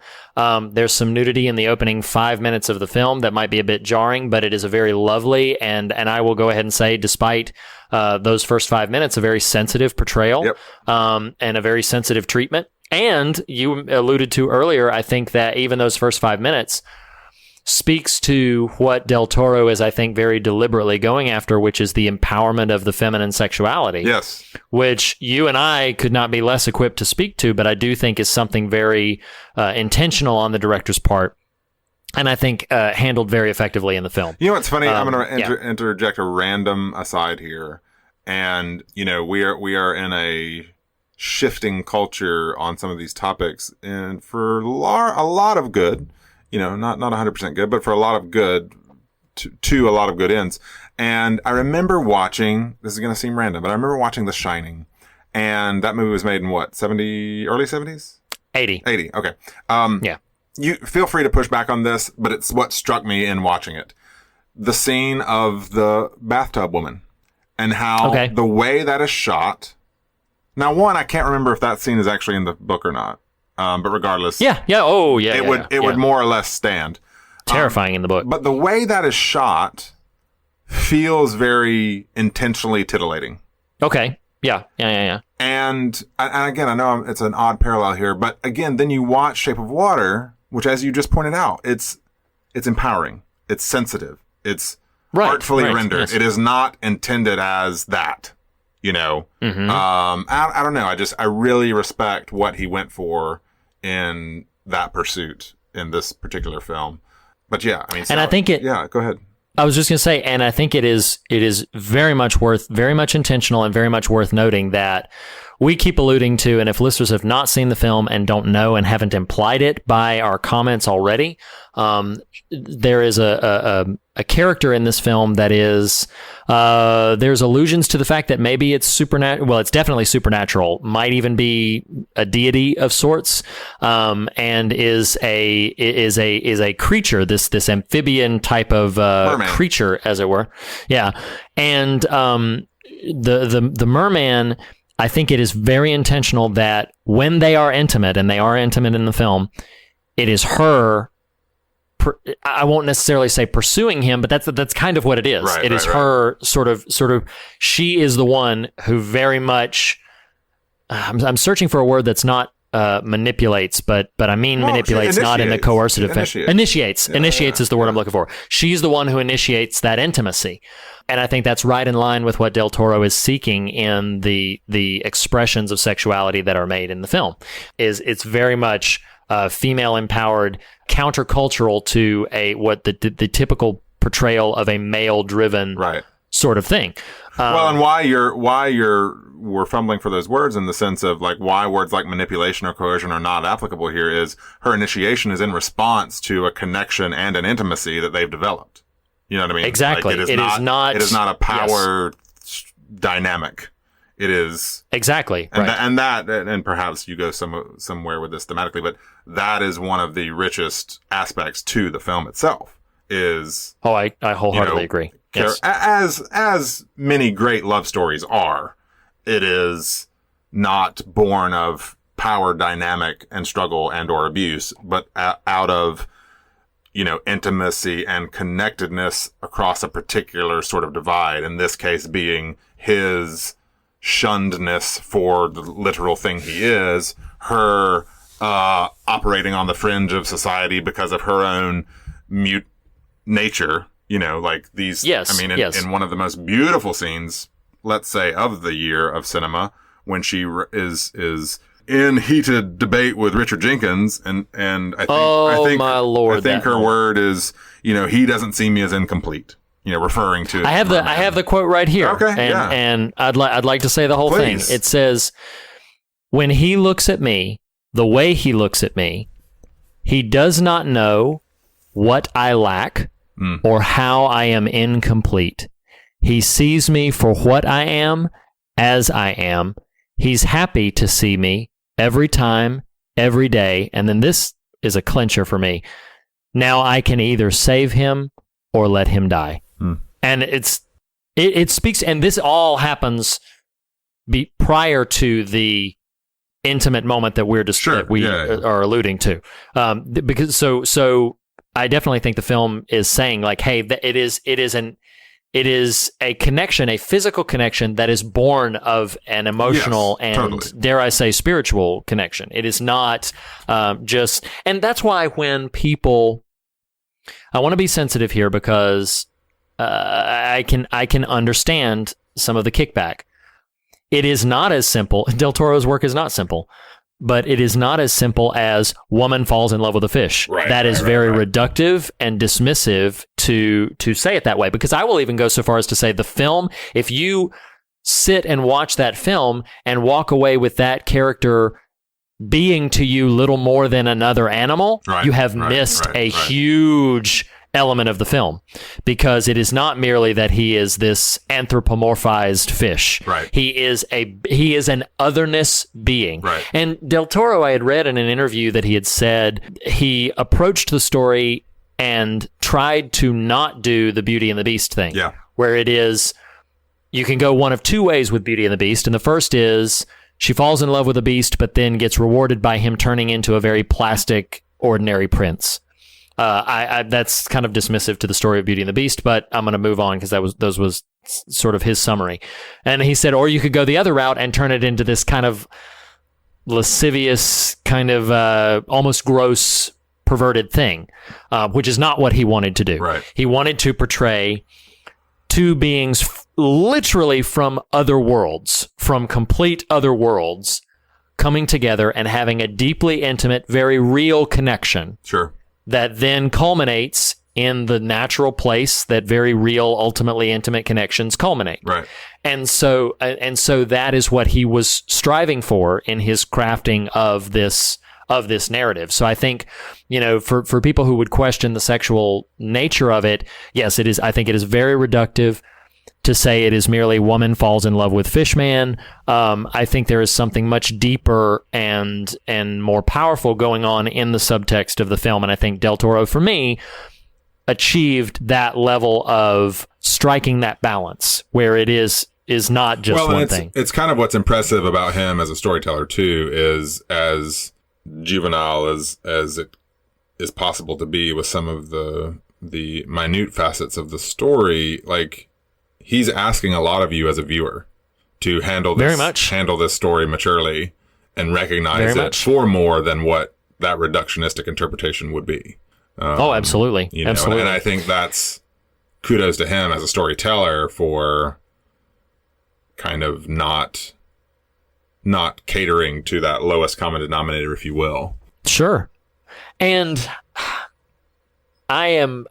there's some nudity in the opening 5 minutes of the film that might be a bit jarring, but it is a very lovely and I will go ahead and say, despite those first 5 minutes, a very sensitive portrayal, and a very sensitive treatment. And you alluded to earlier, I think that even those first 5 minutes speaks to what Del Toro is, I think, very deliberately going after, which is the empowerment of the feminine sexuality. Yes. Which you and I could not be less equipped to speak to, but I do think is something very intentional on the director's part, and I think handled very effectively in the film. You know what's funny? I'm going to interject a random aside here. And, we are in a shifting culture on some of these topics, and for a lot of good, not 100% good, but for a lot of good, to a lot of good ends. And I remember watching, this is going to seem random, but I remember watching The Shining, and that movie was made in what, early 70s? 80. Okay. Yeah. You feel free to push back on this, but it's what struck me in watching it. The scene of the bathtub woman and how the way that is shot. Now, one, I can't remember if that scene is actually in the book or not. But regardless, it would more or less stand. Terrifying in the book, but the way that is shot feels very intentionally titillating. Okay, yeah. And again, I know it's an odd parallel here, but again, then you watch Shape of Water, which, as you just pointed out, it's empowering, it's sensitive, it's artfully rendered. Yes. It is not intended as that. Mm-hmm. I don't know. I really respect what he went for in that pursuit in this particular film. But yeah, I mean, and I think go ahead. I was just going to say, and I think it is very much intentional and very much worth noting that we keep alluding to, and if listeners have not seen the film and don't know and haven't implied it by our comments already, there is a character in this film that is, there's allusions to the fact that maybe it's supernatural. Well, it's definitely supernatural. Might even be a deity of sorts, and is a creature. This amphibian type of creature, as it were. Yeah, and the merman. I think it is very intentional that when they are intimate, and they are intimate in the film, it is her. I won't necessarily say pursuing him, but that's kind of what it is. It is her sort of. She is the one who very much. I'm searching for a word that's not manipulates, but I mean manipulates, not in the coercive fashion. Initiates is the word I'm looking for. She's the one who initiates that intimacy. And I think that's right in line with what Del Toro is seeking in the expressions of sexuality that are made in the film. It's very much female empowered, countercultural to the typical portrayal of a male driven sort of thing. And we're fumbling for those words in the sense of like why words like manipulation or coercion are not applicable here is her initiation is in response to a connection and an intimacy that they've developed. You know what I mean? Exactly. Like it is not a power dynamic. It is exactly and perhaps you go somewhere with this thematically, but that is one of the richest aspects to the film itself. I wholeheartedly agree. Yes. As many great love stories are, it is not born of power dynamic and struggle and or abuse, but out of intimacy and connectedness across a particular sort of divide, in this case being his shunnedness for the literal thing he is, her operating on the fringe of society because of her own mute nature, like these. Yes. I mean, in one of the most beautiful scenes, let's say, of the year of cinema, when she is in heated debate with Richard Jenkins, and I think my Lord, I think her word is, he doesn't see me as incomplete. Referring to. I have the quote right here. Okay, and I'd like to say the whole Please. thing. It says, "When he looks at me, the way he looks at me, he does not know what I lack or how I am incomplete. He sees me for what I am, as I am. He's happy to see me every time, every day." And then this is a clincher for me. "Now I can either save him or let him die." And it's It speaks, and this all happens prior to the intimate moment that are alluding to. Because so I definitely think the film is saying like, hey, it is a connection, a physical connection that is born of an emotional dare I say, spiritual connection. It is not just, and that's why when people, I want to be sensitive here because I can understand some of the kickback. It is not as simple. Del Toro's work is not simple, but it is not as simple as woman falls in love with a fish. That is very reductive and dismissive to say it that way, because I will even go so far as to say the film, if you sit and watch that film and walk away with that character being to you little more than another animal, you have missed a huge element of the film, because it is not merely that he is this anthropomorphized fish. He is an otherness being. And Del Toro, I had read in an interview that he had said he approached the story and tried to not do the Beauty and the Beast thing. Where it is, you can go one of two ways with Beauty and the Beast, and the first is she falls in love with a beast, but then gets rewarded by him turning into a very plastic, ordinary prince. That's kind of dismissive to the story of Beauty and the Beast, but I'm going to move on because those was sort of his summary. And he said, or you could go the other route and turn it into this kind of lascivious, kind of almost gross, perverted thing, which is not what he wanted to do. He wanted to portray two beings literally from other worlds, from complete other worlds, coming together and having a deeply intimate, very real connection. That then culminates in the natural place that very real, ultimately intimate connections culminate. And so that is what he was striving for in his crafting of this narrative. So I think, for people who would question the sexual nature of it, yes, it is. I think it is very reductive to say it is merely woman falls in love with fishman. I think there is something much deeper and more powerful going on in the subtext of the film. And I think Del Toro, for me, achieved that level of striking that balance where it is not just one thing. It's kind of what's impressive about him as a storyteller too, is as juvenile as it is possible to be with some of the minute facets of the story. Like, he's asking a lot of you as a viewer to handle this story maturely and recognize it for more than what that reductionistic interpretation would be. Absolutely. Absolutely. And I think that's kudos to him as a storyteller for kind of not catering to that lowest common denominator, if you will. Sure. And I am...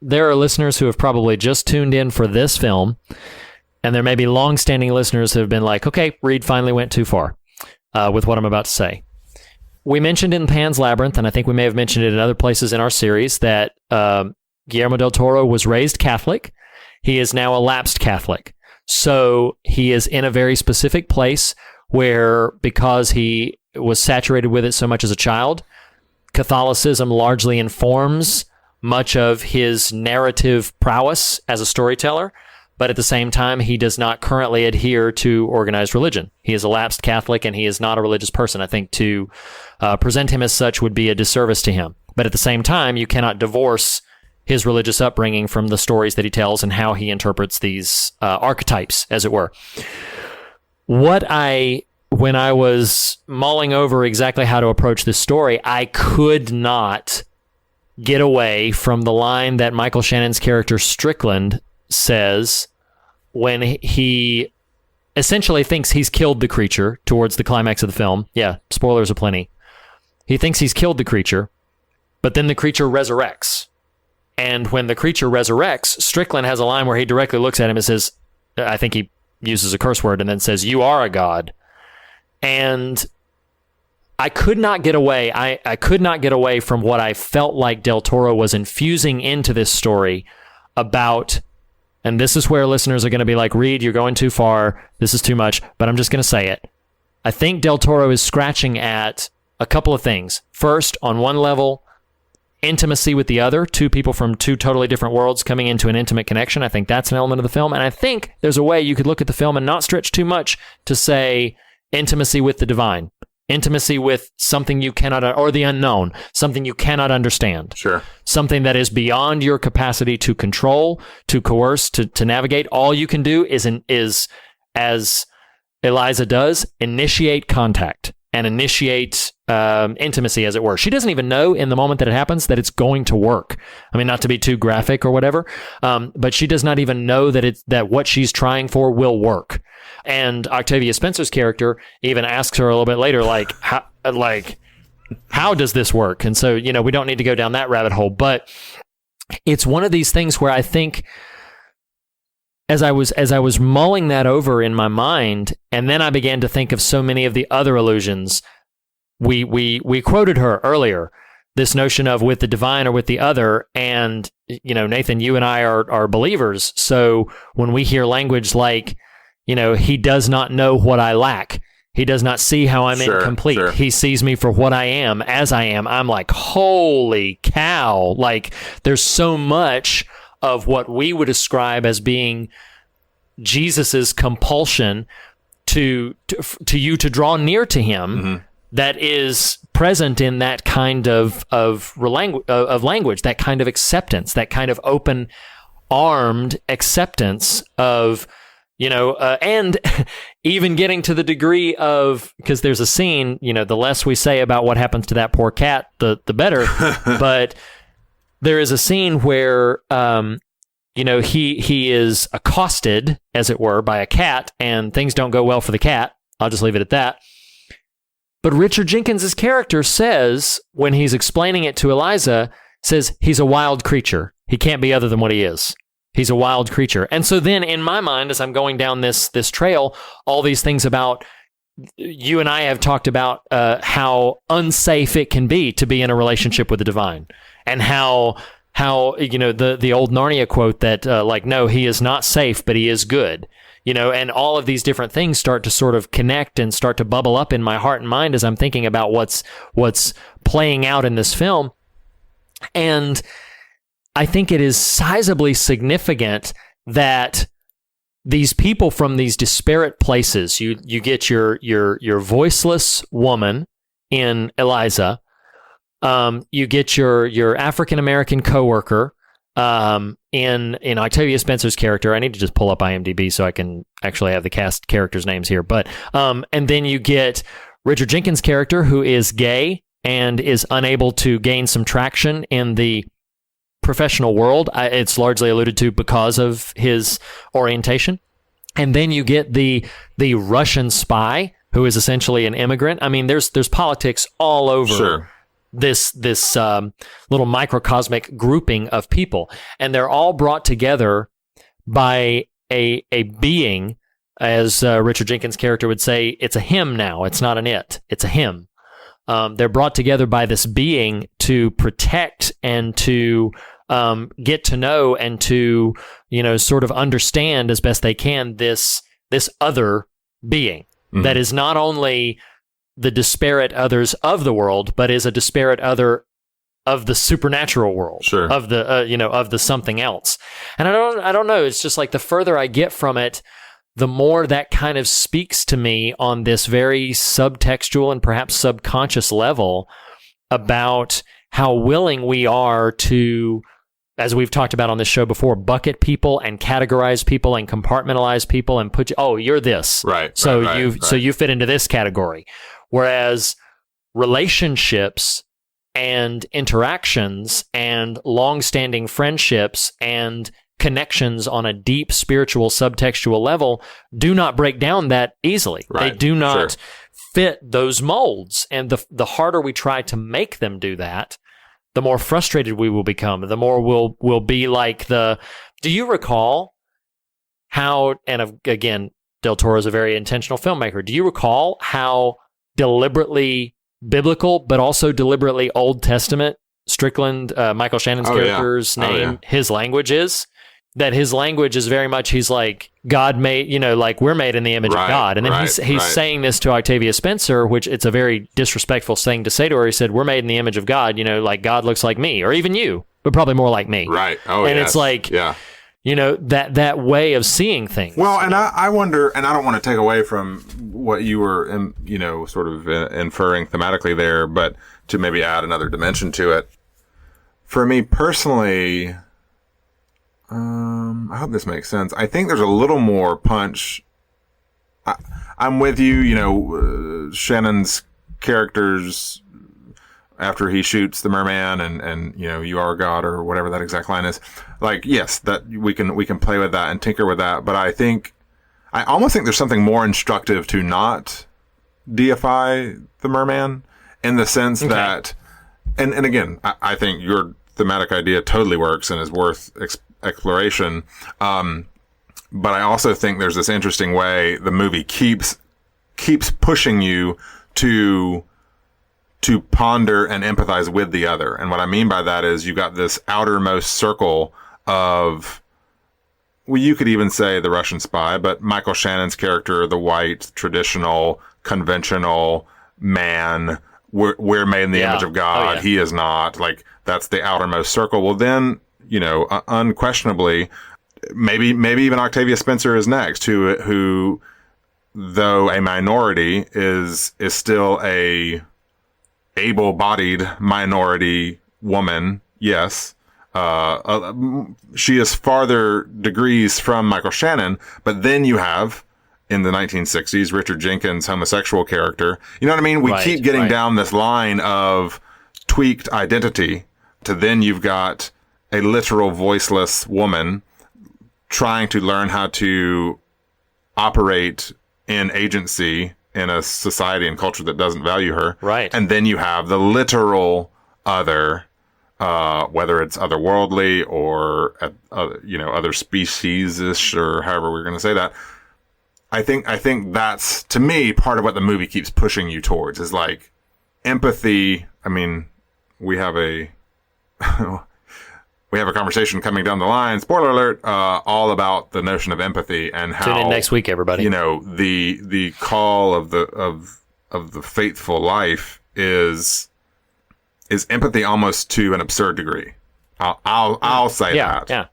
there are listeners who have probably just tuned in for this film, and there may be long-standing listeners who have been like, okay, Reed finally went too far with what I'm about to say. We mentioned in Pan's Labyrinth, and I think we may have mentioned it in other places in our series, that Guillermo del Toro was raised Catholic. He is now a lapsed Catholic. So he is in a very specific place where, because he was saturated with it so much as a child, Catholicism largely informs much of his narrative prowess as a storyteller, but at the same time, he does not currently adhere to organized religion. He is a lapsed Catholic, and he is not a religious person. I think to present him as such would be a disservice to him. But at the same time, you cannot divorce his religious upbringing from the stories that he tells and how he interprets these archetypes, as it were. When I was mulling over exactly how to approach this story, I could not get away from the line that Michael Shannon's character Strickland says when he essentially thinks he's killed the creature towards the climax of the film. Yeah, spoilers aplenty. He thinks he's killed the creature, but then the creature resurrects. And when the creature resurrects, Strickland has a line where he directly looks at him and says, I think he uses a curse word, and then says, "You are a god." And I could not get away. I could not get away from what I felt like Del Toro was infusing into this story about, and this is where listeners are going to be like, Reed, you're going too far. This is too much, but I'm just going to say it. I think Del Toro is scratching at a couple of things. First, on one level, intimacy with the other, two people from two totally different worlds coming into an intimate connection. I think that's an element of the film. And I think there's a way you could look at the film and not stretch too much to say intimacy with the divine, intimacy with something you cannot, or the unknown, something you cannot understand. Sure. Something that is beyond your capacity to control, to coerce, to navigate. All you can do is as Eliza does, initiate contact and initiate intimacy, as it were. She doesn't even know in the moment that it happens that it's going to work. I mean, not to be too graphic or whatever, but she does not even know that what she's trying for will work. And Octavia Spencer's character even asks her a little bit later, how does this work? And so, we don't need to go down that rabbit hole, but it's one of these things where I think, as I was mulling that over in my mind, and then I began to think of so many of the other allusions. We quoted her earlier, this notion of with the divine or with the other, and Nathan, you and I are believers, so when we hear language like, he does not know what I lack, he does not see how I'm incomplete, sure. He sees me for what I am, as I am, I'm like, holy cow, like there's so much of what we would describe as being Jesus's compulsion to you to draw near to him, mm-hmm. that is present in that kind of language, that kind of acceptance, that kind of open-armed acceptance of, and even getting to the degree of, because there's a scene, the less we say about what happens to that poor cat, the better, but there is a scene where, he is accosted, as it were, by a cat, and things don't go well for the cat. I'll just leave it at that. But Richard Jenkins' character says, when he's explaining it to Eliza, says he's a wild creature. He can't be other than what he is. He's a wild creature. And so then in my mind, as I'm going down this trail, all these things about, you and I have talked about how unsafe it can be to be in a relationship with the divine, and how the old Narnia quote that no, he is not safe, but he is good, and all of these different things start to sort of connect and start to bubble up in my heart and mind as I'm thinking about what's playing out in this film. And I think it is sizably significant that these people from these disparate places, you get your voiceless woman in Eliza, you get your African American coworker in Octavia Spencer's character. I need to just pull up IMDb so I can actually have the cast characters' names here. But and then you get Richard Jenkins' character, who is gay and is unable to gain some traction in the professional world. It's largely alluded to because of his orientation. And then you get the Russian spy, who is essentially an immigrant. I mean, there's politics all over. Sure. This little microcosmic grouping of people, and they're all brought together by a being, as Richard Jenkins' character would say, it's a him now. It's not an it. It's a him. They're brought together by this being to protect and to get to know and to sort of understand as best they can this other being, mm-hmm. that is not only the disparate others of the world, but is a disparate other of the supernatural world, sure. of the of the something else. And I don't know. It's just like the further I get from it, the more that kind of speaks to me on this very subtextual and perhaps subconscious level about how willing we are to, as we've talked about on this show before, bucket people and categorize people and compartmentalize people and put you're this, right? So right. So you fit into this category. Whereas relationships and interactions and long-standing friendships and connections on a deep spiritual subtextual level do not break down that easily. Right. They do not fit those molds. And the harder we try to make them do that, the more frustrated we will become. The more we'll be like do you recall how, and again, Del Toro is a very intentional filmmaker. Do you recall how deliberately biblical, but also deliberately Old Testament Strickland, Michael Shannon's character's name, his language is? that his language is very much, he's like, God made, like we're made in the image of God. And then he's saying this to Octavia Spencer, which it's a very disrespectful thing to say to her. He said, we're made in the image of God, like God looks like me, or even you, but probably more like me. Right. Oh, and it's like, that way of seeing things. Well, and I wonder, and I don't want to take away from what you were, sort of inferring thematically there, but to maybe add another dimension to it. For me personally, I hope this makes sense. I think there's a little more punch. I'm with you, Shannon's characters after he shoots the merman and you are God or whatever that exact line is. Like, yes, that we can play with that and tinker with that. But I almost think there's something more instructive to not deify the merman in the sense that, and again, I think your thematic idea totally works and is worth exploration. But I also think there's this interesting way the movie keeps pushing you to ponder and empathize with the other. And what I mean by that is you got this outermost circle of, well, you could even say the Russian spy, but Michael Shannon's character, the white, traditional, conventional man, we're made in the image of God. He is not. Like, that's the outermost circle. Well, then, unquestionably, maybe even Octavia Spencer is next, who though a minority is still a able-bodied minority woman. Yes. She is farther degrees from Michael Shannon, but then you have, in the 1960s, Richard Jenkins' homosexual character. You know what I mean? We keep getting down this line of tweaked identity to then you've got a literal voiceless woman trying to learn how to operate in agency in a society and culture that doesn't value her. Right. And then you have the literal other, whether it's otherworldly or, other species-ish or however we're going to say that. I think that's, to me, part of what the movie keeps pushing you towards is like empathy. I mean, we have a conversation coming down the line, spoiler alert, all about the notion of empathy and how, tune in next week, everybody. The call of the faithful life is empathy almost to an absurd degree. I'll say that. Yeah.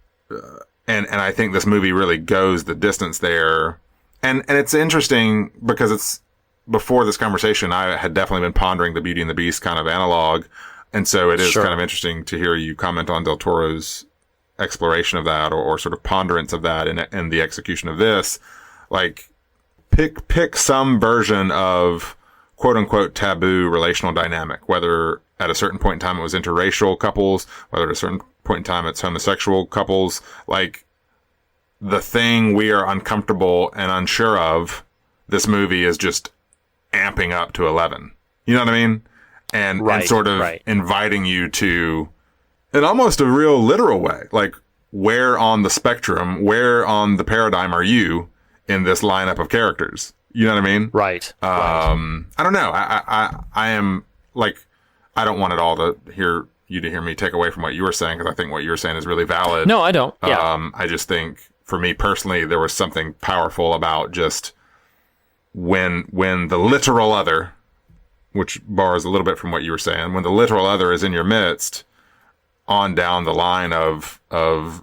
And I think this movie really goes the distance there. And it's interesting because it's, before this conversation, I had definitely been pondering the Beauty and the Beast kind of analog. And so it is kind of interesting to hear you comment on Del Toro's exploration of that or sort of ponderance of that in the execution of this. Like, pick some version of quote unquote taboo relational dynamic, whether at a certain point in time it was interracial couples, whether at a certain point in time it's homosexual couples. Like, the thing we are uncomfortable and unsure of, this movie is just amping up to 11. You know what I mean? And sort of inviting you to, in almost a real literal way, like, where on the spectrum, where on the paradigm are you in this lineup of characters? You know what I mean? Right. I don't know. I am, like, I don't want it all to hear me take away from what you were saying, because I think what you were saying is really valid. No, I don't. Yeah. I just think, for me personally, there was something powerful about just when the literal other, which borrows a little bit from what you were saying, when the literal other is in your midst, on down the line of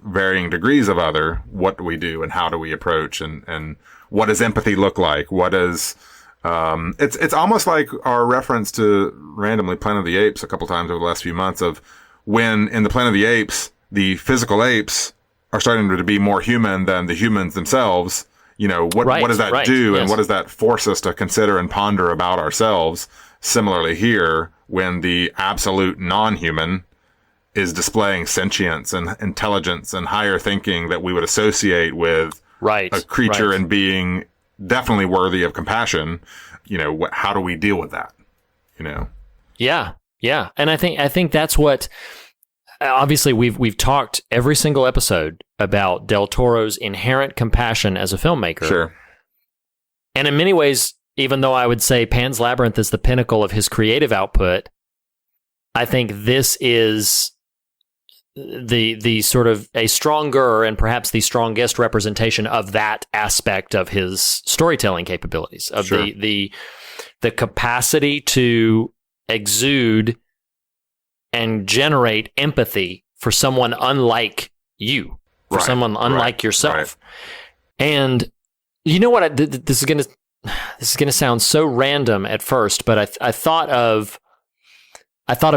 varying degrees of other, what do we do and how do we approach and what does empathy look like? What does, it's almost like our reference to randomly Planet of the Apes a couple times over the last few months, of when in the Planet of the Apes, the physical apes are starting to be more human than the humans themselves. What does that do? Yes. And what does that force us to consider and ponder about ourselves? Similarly here, when the absolute non-human is displaying sentience and intelligence and higher thinking that we would associate with a creature and being definitely worthy of compassion, how do we deal with that? Yeah. And I think that's what, obviously we've talked every single episode about Del Toro's inherent compassion as a filmmaker. Sure. And in many ways, even though I would say Pan's Labyrinth is the pinnacle of his creative output, I think this is the sort of a stronger and perhaps the strongest representation of that aspect of his storytelling capabilities, of Sure. the capacity to exude and generate empathy for someone unlike you, for someone unlike yourself. Right. And you know what? This is gonna sound so random at first, but I thought of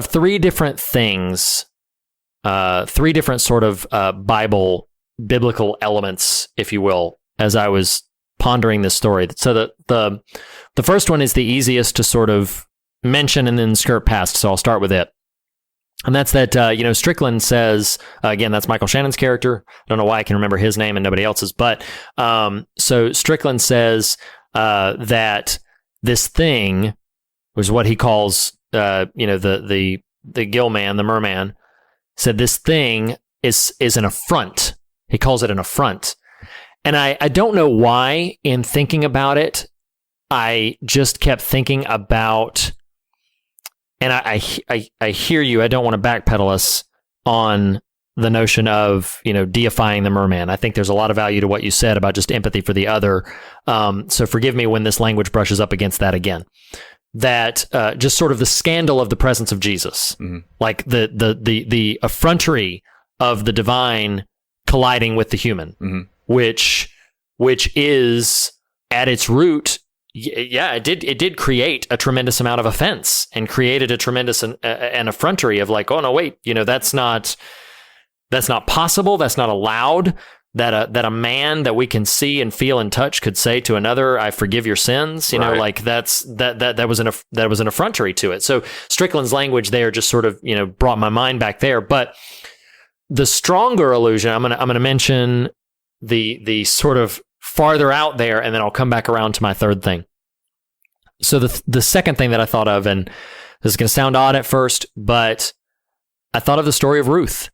three different things, three different sort of biblical elements, if you will, as I was pondering this story. So the first one is the easiest to sort of mention and then skirt past. So I'll start with it. And that's that, Strickland says, again, that's Michael Shannon's character. I don't know why I can remember his name and nobody else's, but so Strickland says that this thing was what he calls, the gill man, the merman, said this thing is an affront. He calls it an affront. And I don't know why, in thinking about it, I just kept thinking about, and I hear you, I don't want to backpedal us on the notion of, deifying the merman. I think there's a lot of value to what you said about just empathy for the other. So forgive me when this language brushes up against that again. That just sort of the scandal of the presence of Jesus, like the effrontery of the divine colliding with the human, which is at its root, it did create a tremendous amount of offense and created a tremendous an effrontery of like, oh no, wait, that's not possible, that's not allowed. That a man that we can see and feel and touch could say to another, "I forgive your sins." Like that was an effrontery to it. So Strickland's language there just sort of brought my mind back there. But the stronger allusion, I'm gonna mention the sort of farther out there, and then I'll come back around to my third thing. So the second thing that I thought of, and this is gonna sound odd at first, but I thought of the story of Ruth.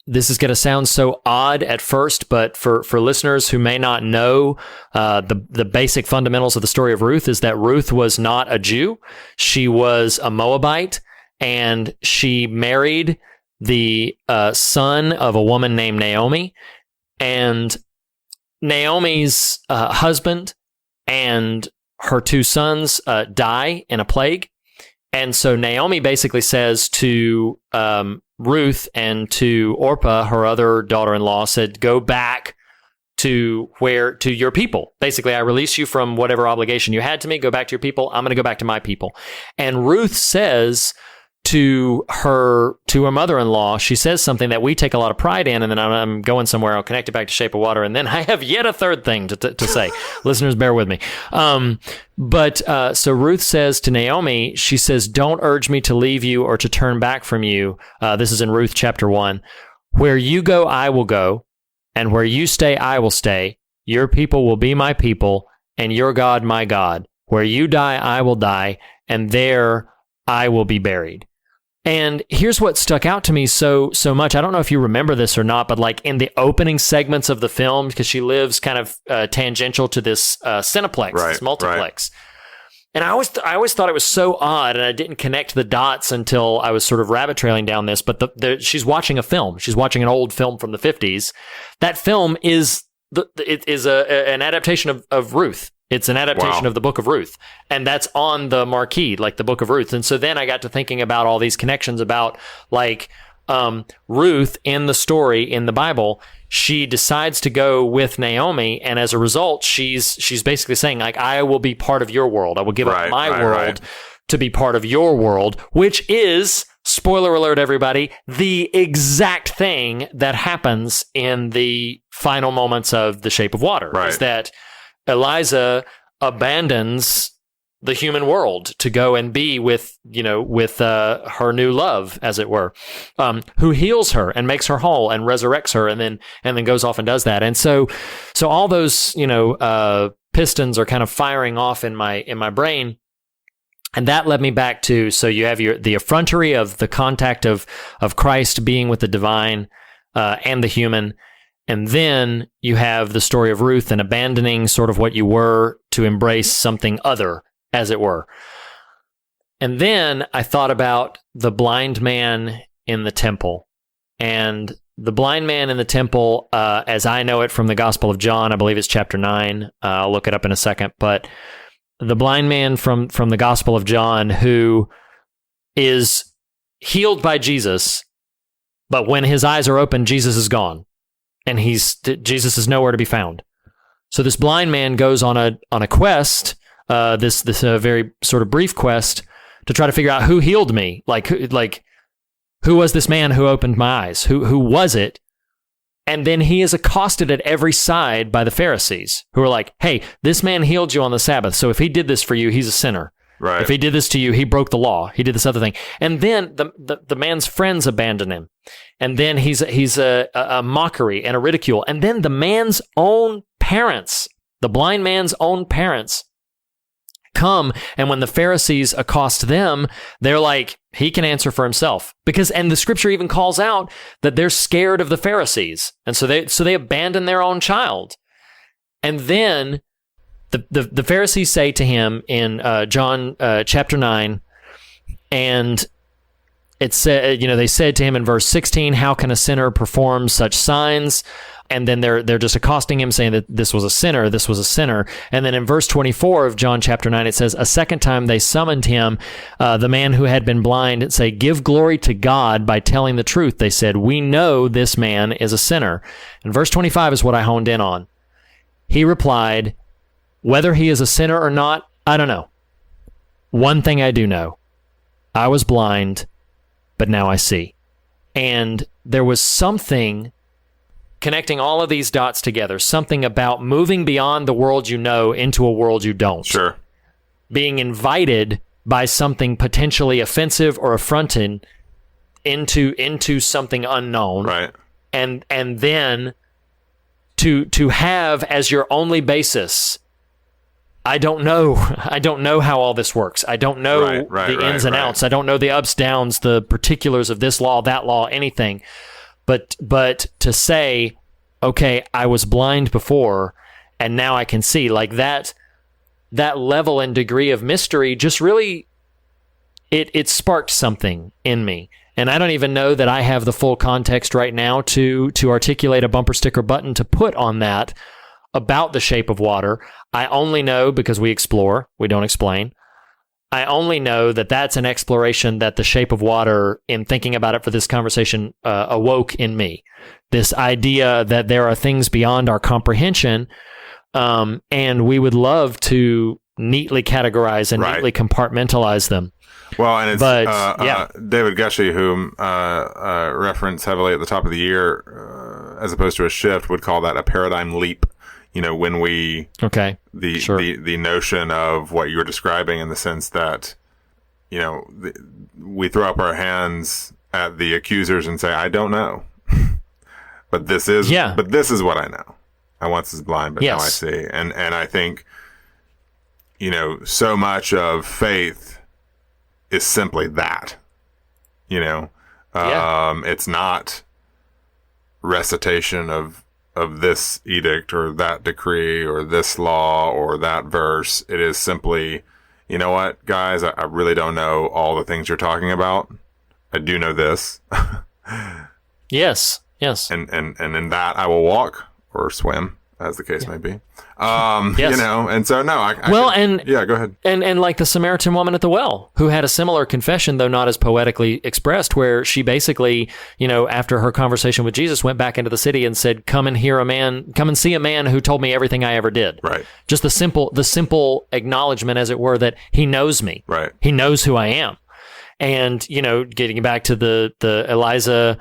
This is going to sound so odd at first, but for listeners who may not know the basic fundamentals of the story of Ruth, is that Ruth was not a Jew. She was a Moabite, and she married the son of a woman named Naomi. And Naomi's husband and her two sons die in a plague. And so Naomi basically says to Ruth and to Orpah, her other daughter-in-law, said, go back to your people. Basically, I release you from whatever obligation you had to me. Go back to your people. I'm going to go back to my people. And Ruth says to her mother-in-law, she says something that we take a lot of pride in, and then I'm going somewhere, I'll connect it back to Shape of Water, and then I have yet a third thing to say. Listeners, bear with me. So Ruth says to Naomi, she says, don't urge me to leave you or to turn back from you. This is in Ruth chapter 1. Where you go, I will go, and where you stay, I will stay. Your people will be my people, and your God, my God. Where you die, I will die, and there I will be buried. And here's what stuck out to me so much. I don't know if you remember this or not, but like in the opening segments of the film, because she lives kind of tangential to this Cineplex, this multiplex. And I always thought it was so odd, and I didn't connect the dots until I was sort of rabbit trailing down this. But she's watching a film. She's watching an old film from the 50s. That film is an adaptation of Ruth. It's an adaptation of the Book of Ruth, and that's on the marquee, like the Book of Ruth. And so then I got to thinking about all these connections about like Ruth in the story in the Bible. She decides to go with Naomi, and as a result, she's basically saying like, I will be part of your world. I will give up my world to be part of your world, which is, spoiler alert, everybody, the exact thing that happens in the final moments of The Shape of Water. Is that Eliza abandons the human world to go and be with her new love, as it were, who heals her and makes her whole and resurrects her, and then goes off and does that. And so all those pistons are kind of firing off in my brain. And that led me back to, so you have the effrontery of the contact of Christ being with the divine and the human. And then you have the story of Ruth and abandoning sort of what you were to embrace something other, as it were. And then I thought about the blind man in the temple And the blind man in the temple, as I know it from the Gospel of John, I believe it's chapter 9. I'll look it up in a second. But the blind man from the Gospel of John who is healed by Jesus, but when his eyes are open, Jesus is gone, and Jesus is nowhere to be found. So this blind man goes on a quest, this very sort of brief quest, to try to figure out who healed me, who was this man who opened my eyes, who was it? And then he is accosted at every side by the Pharisees, who are like, "Hey, this man healed you on the Sabbath, so if he did this for you, he's a sinner. Right. If he did this to you, he broke the law. He did this other thing." And then the man's friends abandon him. And then he's a mockery and a ridicule. And then the man's own parents, the blind man's own parents, come, and when the Pharisees accost them, they're like, he can answer for himself. And the scripture even calls out that they're scared of the Pharisees. And so they abandon their own child. And then the Pharisees say to him in John chapter 9, and it said, they said to him in verse 16, "How can a sinner perform such signs?" And then they're just accosting him, saying that this was a sinner, this was a sinner. And then in verse 24 of John chapter 9, it says, "A second time they summoned him, the man who had been blind, and say, 'Give glory to God by telling the truth.' They said, 'We know this man is a sinner.'" And verse 25 is what I honed in on. He replied, "Whether he is a sinner or not, I don't know. One thing I do know, I was blind, but now I see." And there was something connecting all of these dots together, something about moving beyond the world you know into a world you don't. Sure. Being invited by something potentially offensive or affronting into something unknown. Right. And then to have as your only basis, I don't know how all this works. I don't know the ins and outs. I don't know the ups, downs, the particulars of this law, that law, anything. But to say, okay, I was blind before and now I can see, like that level and degree of mystery just really, it sparked something in me. And I don't even know that I have the full context right now to articulate a bumper sticker button to put on that about the shape of water. I only know because we explore, we don't explain. I only know that that's an exploration that the shape of water, in thinking about it for this conversation, awoke in me. This idea that there are things beyond our comprehension, and we would love to neatly categorize and neatly compartmentalize them. Well, and it's David Gushee, whom reference heavily at the top of the year, as opposed to a shift, would call that a paradigm leap. When we the notion of what you're describing, in the sense that we throw up our hands at the accusers and say, "I don't know," but this is what I know. I once was blind, but now I see. And I think so much of faith is simply that. It's not recitation of this edict or that decree or this law or that verse. It is simply, you know what, guys, I really don't know all the things you're talking about. I do know this. Yes. And in that I will walk or swim, as the case may be. And so no, go ahead. And like the Samaritan woman at the well, who had a similar confession, though not as poetically expressed, where she basically, after her conversation with Jesus, went back into the city and said, come and see a man who told me everything I ever did. Right. Just the simple acknowledgement, as it were, that he knows me. Right. He knows who I am. And, getting back to the Eliza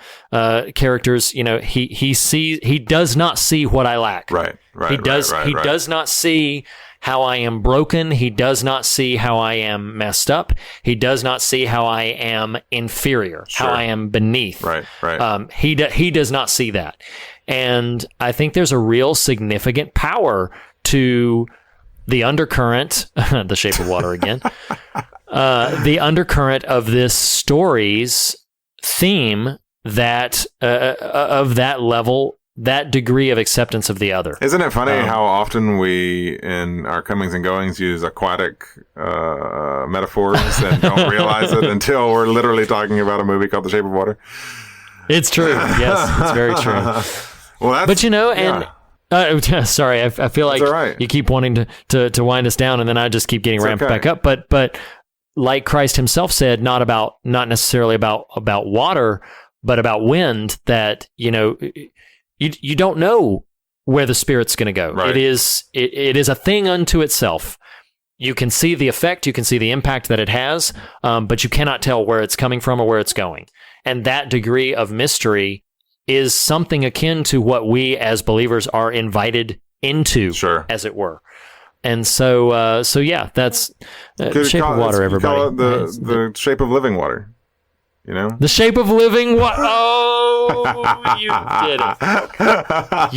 characters, he does not see what I lack. Right. He does not see how I am broken. He does not see how I am messed up. He does not see how I am inferior, how I am beneath. Right. He does not see that. And I think there's a real significant power to the undercurrent, the shape of water again, the undercurrent of this story's theme that of that level, that degree of acceptance of the other. Isn't it funny how often we, in our comings and goings, use aquatic metaphors and don't realize it until we're literally talking about a movie called The Shape of Water? It's true. Yes, it's very true. Well, but sorry, I feel like right. you keep wanting to wind us down, and then I just keep getting ramped back up. But like Christ himself said, not necessarily about water, but about wind, that, you don't know where the Spirit's going to go. Right. It is a thing unto itself. You can see the effect, you can see the impact that it has, but you cannot tell where it's coming from or where it's going. And that degree of mystery is something akin to what we as believers are invited into, as it were. And so yeah, that's shape of water, everybody. Call it the shape of living water. The shape of living water. Oh, you did it.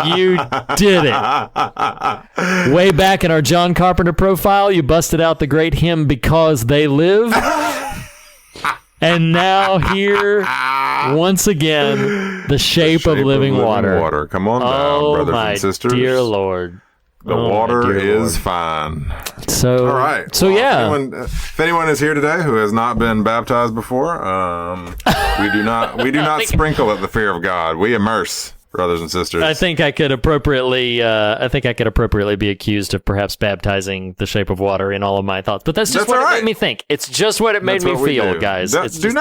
You did it. Way back in our John Carpenter profile, you busted out the great hymn, Because They Live. And now here, once again, the shape of living water. Come on down, brothers and sisters. Oh, my dear Lord. The water is fine. So, all right. So, yeah. If anyone is here today who has not been baptized before, we do not sprinkle at the fear of God. We immerse, brothers and sisters. I think I could appropriately be accused of perhaps baptizing the shape of water in all of my thoughts. But that's just what it made me think. It's just what it made me feel, guys. It's just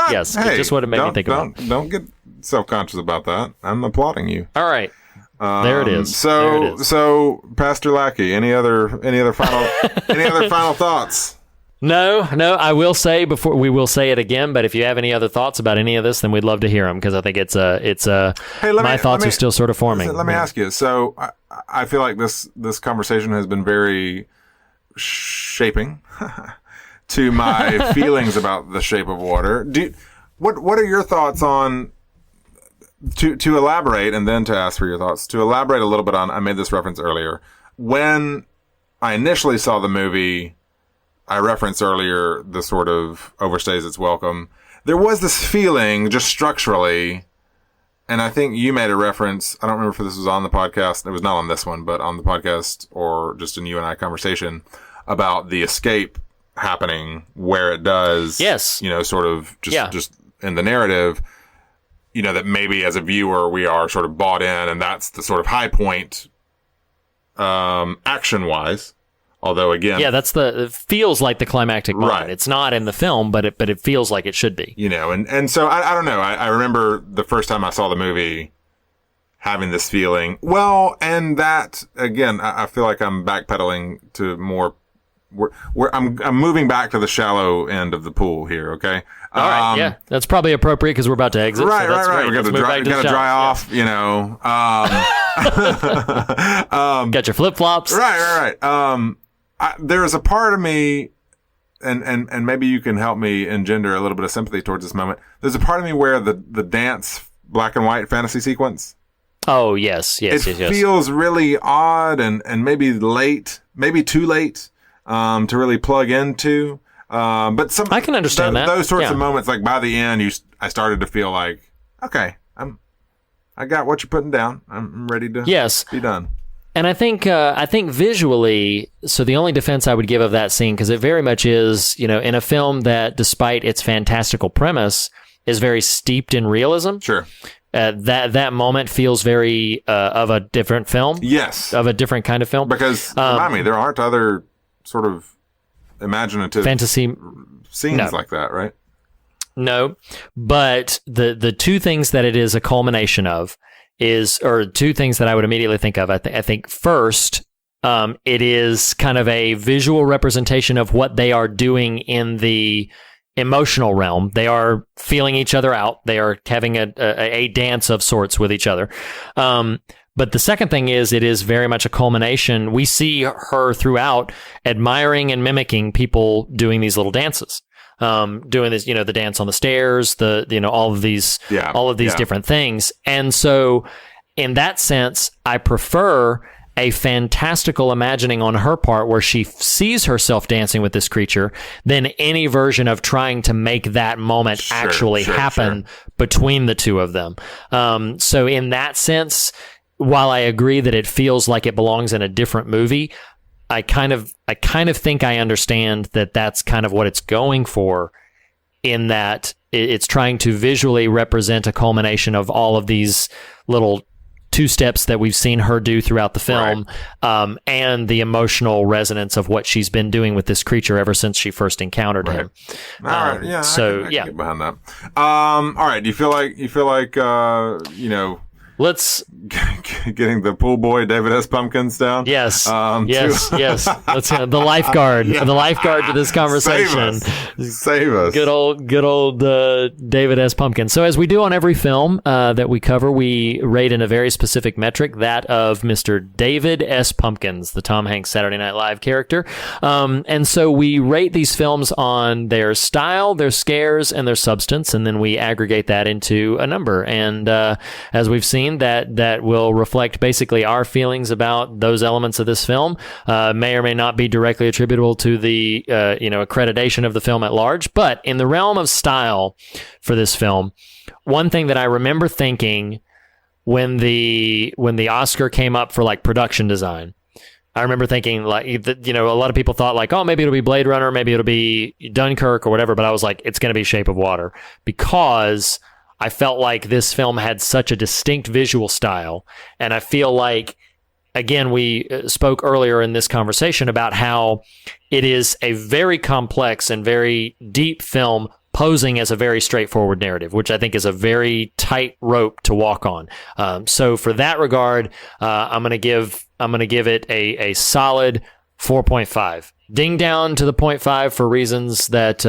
what it made me think about. Don't get self-conscious about that. I'm applauding you. All right. There it is. So Pastor Lackey, any other final thoughts? No. I will say we will say it again. But if you have any other thoughts about any of this, then we'd love to hear them, because I think my thoughts are still sort of forming. Let me ask you. So I feel like this conversation has been very shaping to my feelings about the shape of water. What are your thoughts on? To elaborate, and then to ask for your thoughts, to elaborate a little bit on, I made this reference earlier. When I initially saw the movie, I referenced earlier the sort of overstays its welcome. There was this feeling, just structurally, and I think you made a reference, I don't remember if this was on the podcast, it was not on this one, but on the podcast or just in you and I conversation, about the escape happening where it does. Yes. Sort of just in the narrative. That maybe as a viewer we are sort of bought in, and that's the sort of high point, action-wise. Although again, it feels like the climactic moment. Right. It's not in the film, but it feels like it should be. And so I don't know. I remember the first time I saw the movie having this feeling. Well, and that again, I feel like I'm backpedaling to more. I'm moving back to the shallow end of the pool here. Okay. All right. Yeah, that's probably appropriate because we're about to exit. Right. So that's right. We're going to dry off. Got your flip flops. Right. There's a part of me, and maybe you can help me engender a little bit of sympathy towards this moment. There's a part of me where the dance black and white fantasy sequence. Oh yes. It feels really odd and maybe late, maybe too late. To really plug into, but I can understand that. Those sorts of moments, like by the end, I started to feel like, okay, I got what you're putting down. I'm ready to be done. And I think visually, so the only defense I would give of that scene, because it very much is, in a film that, despite its fantastical premise, is very steeped in realism. Sure. That moment feels very of a different film. Yes. Of a different kind of film. Because remind me, there aren't other sort of imaginative fantasy scenes like that, right? No, but the two things that it is a culmination of or two things that I would immediately think of. I think first, it is kind of a visual representation of what they are doing in the emotional realm. They are feeling each other out. They are having a dance of sorts with each other. But the second thing is, it is very much a culmination. We see her throughout admiring and mimicking people doing these little dances, doing this, the dance on the stairs, all of these different things. And so in that sense, I prefer a fantastical imagining on her part where she sees herself dancing with this creature than any version of trying to make that moment actually happen between the two of them. So in that sense, while I agree that it feels like it belongs in a different movie, I kind of think I understand that that's kind of what it's going for in that it's trying to visually represent a culmination of all of these little two steps that we've seen her do throughout the film, and the emotional resonance of what she's been doing with this creature ever since she first encountered him. All right, yeah. So I can get behind that. All right. Do you feel like let's getting the pool boy David S. Pumpkins down? Yes. Yes. Let's the lifeguard. The lifeguard to this conversation. Save us. Good old David S. Pumpkins. So as we do on every film that we cover, we rate in a very specific metric, that of Mr. David S. Pumpkins, the Tom Hanks Saturday Night Live character. And so we rate these films on their style, their scares, and their substance, and then we aggregate that into a number. And as we've seen, that will reflect basically our feelings about those elements of this film. May or may not be directly attributable to the accreditation of the film at large, but in the realm of style for this film, one thing that I remember thinking when the Oscar came up for like production design, I remember thinking like, a lot of people thought like, oh, maybe it'll be Blade Runner, maybe it'll be Dunkirk or whatever, but I was like, it's going to be Shape of Water, because I felt like this film had such a distinct visual style. And I feel like, again, we spoke earlier in this conversation about how it is a very complex and very deep film posing as a very straightforward narrative, which I think is a very tight rope to walk on. So for that regard, I'm going to give it a solid 4.5. Ding down to the 0.5 for reasons that,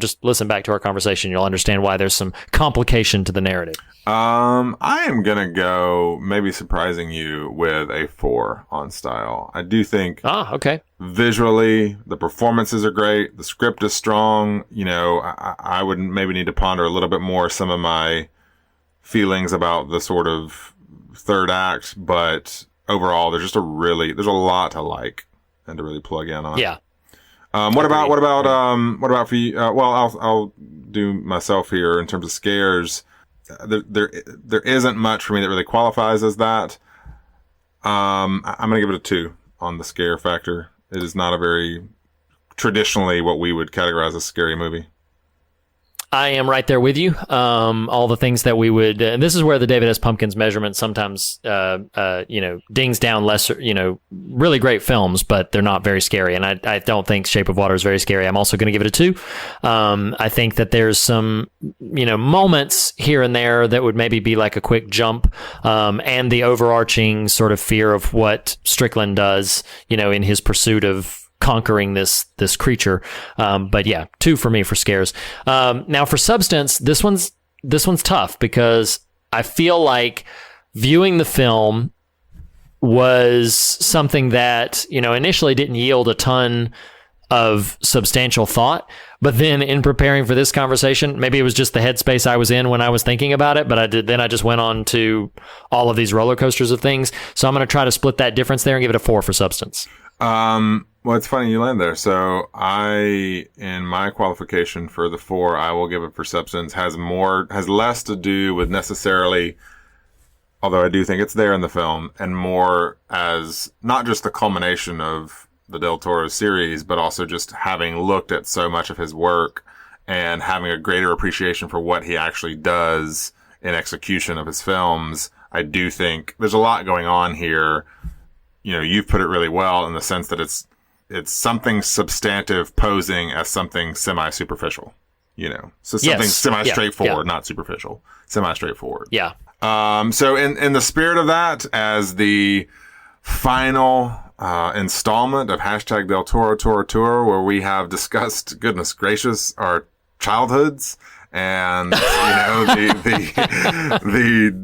just listen back to our conversation. You'll understand why there's some complication to the narrative. I am going to go, maybe surprising you, with a 4 on style. I do think visually, the performances are great. The script is strong. I would maybe need to ponder a little bit more some of my feelings about the sort of third act, but overall, there's a lot to like and to really plug in on. Yeah. What about for you? I'll do myself here in terms of scares. There isn't much for me that really qualifies as that. I'm going to give it a 2 on the scare factor. It is not a very traditionally what we would categorize as a scary movie. I am right there with you. All the things that we would, and this is where the David S. Pumpkins measurement sometimes, dings down lesser, really great films, but they're not very scary. And I don't think Shape of Water is very scary. I'm also going to give it a 2. I think that there's some, moments here and there that would maybe be like a quick jump, and the overarching sort of fear of what Strickland does, in his pursuit of conquering this creature. But yeah, 2 for me for scares. Now for substance, this one's tough, because I feel like viewing the film was something that, initially didn't yield a ton of substantial thought, but then in preparing for this conversation, maybe it was just the headspace I was in when I was thinking about it, but I just went on to all of these roller coasters of things. So I'm going to try to split that difference there and give it a 4 for substance. Well, it's funny you land there. So in my qualification for the 4, I will give it for substance, has less to do with necessarily, although I do think it's there in the film, and more as not just the culmination of the Del Toro series, but also just having looked at so much of his work and having a greater appreciation for what he actually does in execution of his films. I do think there's a lot going on here. You've put it really well in the sense that it's something substantive posing as something semi-superficial, so something semi-straightforward, not superficial, semi-straightforward. Yeah. So in the spirit of that, as the final installment of # Del Toro Tour, where we have discussed, goodness gracious, our childhoods and the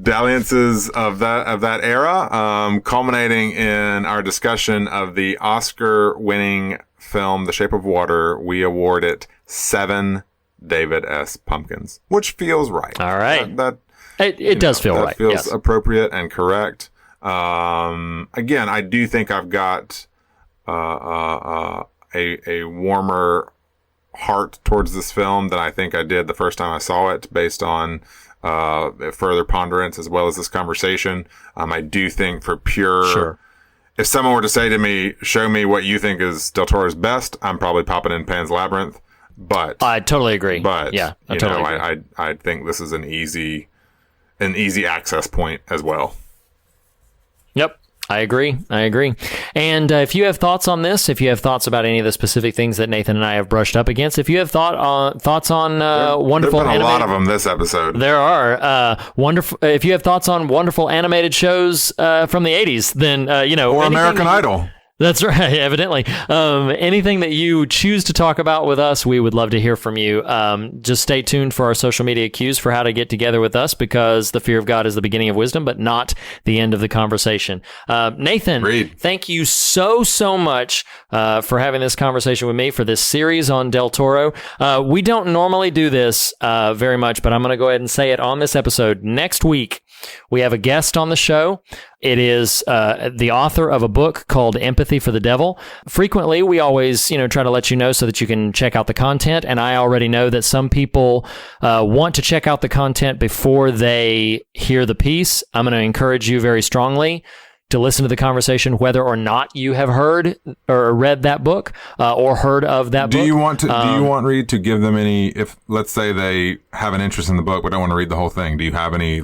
dalliances of that era, culminating in our discussion of the Oscar-winning film The Shape of Water, we award it 7 David S. Pumpkins, which feels right. All right, it does feel right. Feels appropriate and correct. Again, I do think I've got a warmer heart towards this film than I think I did the first time I saw it, based on further ponderance as well as this conversation. I do think for pure, if someone were to say to me, show me what you think is Del Toro's best, I'm probably popping in Pan's Labyrinth. But I totally agree. But yeah, I totally agree. I think this is an easy access point as well. Yep. I agree. And if you have thoughts on this, if you have thoughts about any of the specific things that Nathan and I have brushed up against, if you have thoughts on wonderful There's been animated, a lot of them this episode. There are wonderful. If you have thoughts on wonderful animated shows from the 80s, then or American Idol. That's right, evidently. Anything that you choose to talk about with us, we would love to hear from you. Just stay tuned for our social media cues for how to get together with us, because the fear of God is the beginning of wisdom, but not the end of the conversation. Nathan, Reed, thank you so much for having this conversation with me for this series on Del Toro. We don't normally do this very much, but I'm going to go ahead and say it on this episode. Next week, we have a guest on the show. It is the author of a book called Empathy for the Devil. Frequently, we always, try to let you know so that you can check out the content. And I already know that some people want to check out the content before they hear the piece. I'm going to encourage you very strongly to listen to the conversation, whether or not you have heard or read that book or heard of that book. Do you want Reed to give them any? If let's say they have an interest in the book but don't want to read the whole thing, do you have any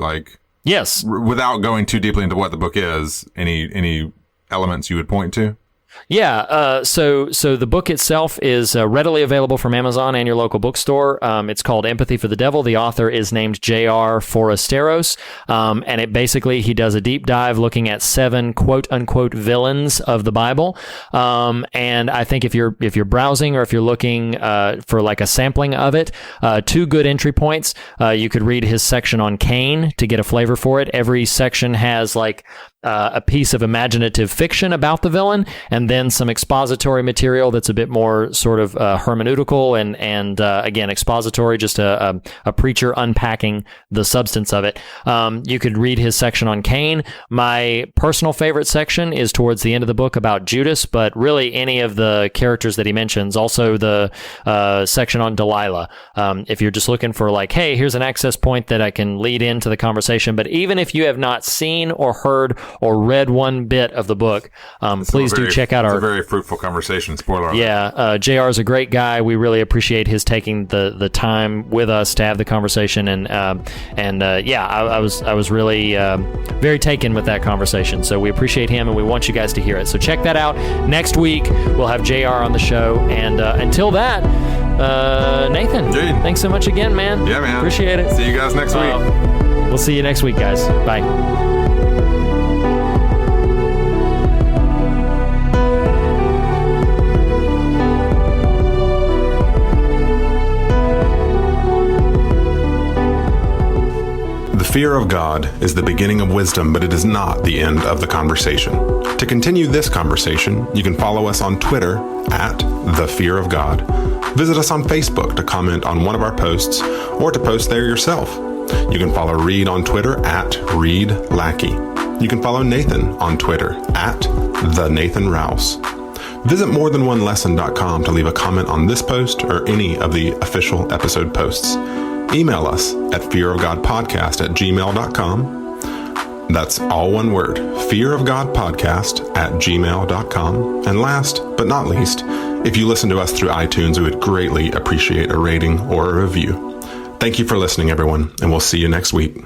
Yes. Without going too deeply into what the book is, any elements you would point to? Yeah. So the book itself is readily available from Amazon and your local bookstore. It's called Empathy for the Devil. The author is named J.R. Forasteros. And it basically, he does a deep dive looking at 7 quote unquote villains of the Bible. And I think if you're browsing or if you're looking for like a sampling of it, 2 good entry points. You could read his section on Cain to get a flavor for it. Every section has like a piece of imaginative fiction about the villain, and then some expository material that's a bit more sort of hermeneutical and again expository, just a preacher unpacking the substance of it. You could read his section on Cain. My personal favorite section is towards the end of the book about Judas, but really any of the characters that he mentions. Also the section on Delilah. If you're just looking for like, hey, here's an access point that I can lead into the conversation. But even if you have not seen or heard or read one bit of the book, please do check out It's a very fruitful conversation. Spoiler alert. Yeah, JR is a great guy. We really appreciate his taking the time with us to have the conversation, and I was really very taken with that conversation. So we appreciate him, and we want you guys to hear it. So check that out. Next week we'll have JR on the show, and until that, Nathan, Jade, thanks so much again, man. Yeah, man. Appreciate it. See you guys next week. We'll see you next week, guys. Bye. The fear of God is the beginning of wisdom, but it is not the end of the conversation. To continue this conversation, you can follow us on Twitter @TheFearOfGod. Visit us on Facebook to comment on one of our posts or to post there yourself. You can follow Reed on Twitter @ReedLackey. You can follow Nathan on Twitter @TheNathanRouse. Visit morethanonelesson.com to leave a comment on this post or any of the official episode posts. Email us at fearofgodpodcast@gmail.com. That's all one word, fearofgodpodcast@gmail.com. And last but not least, if you listen to us through iTunes, we would greatly appreciate a rating or a review. Thank you for listening, everyone, and we'll see you next week.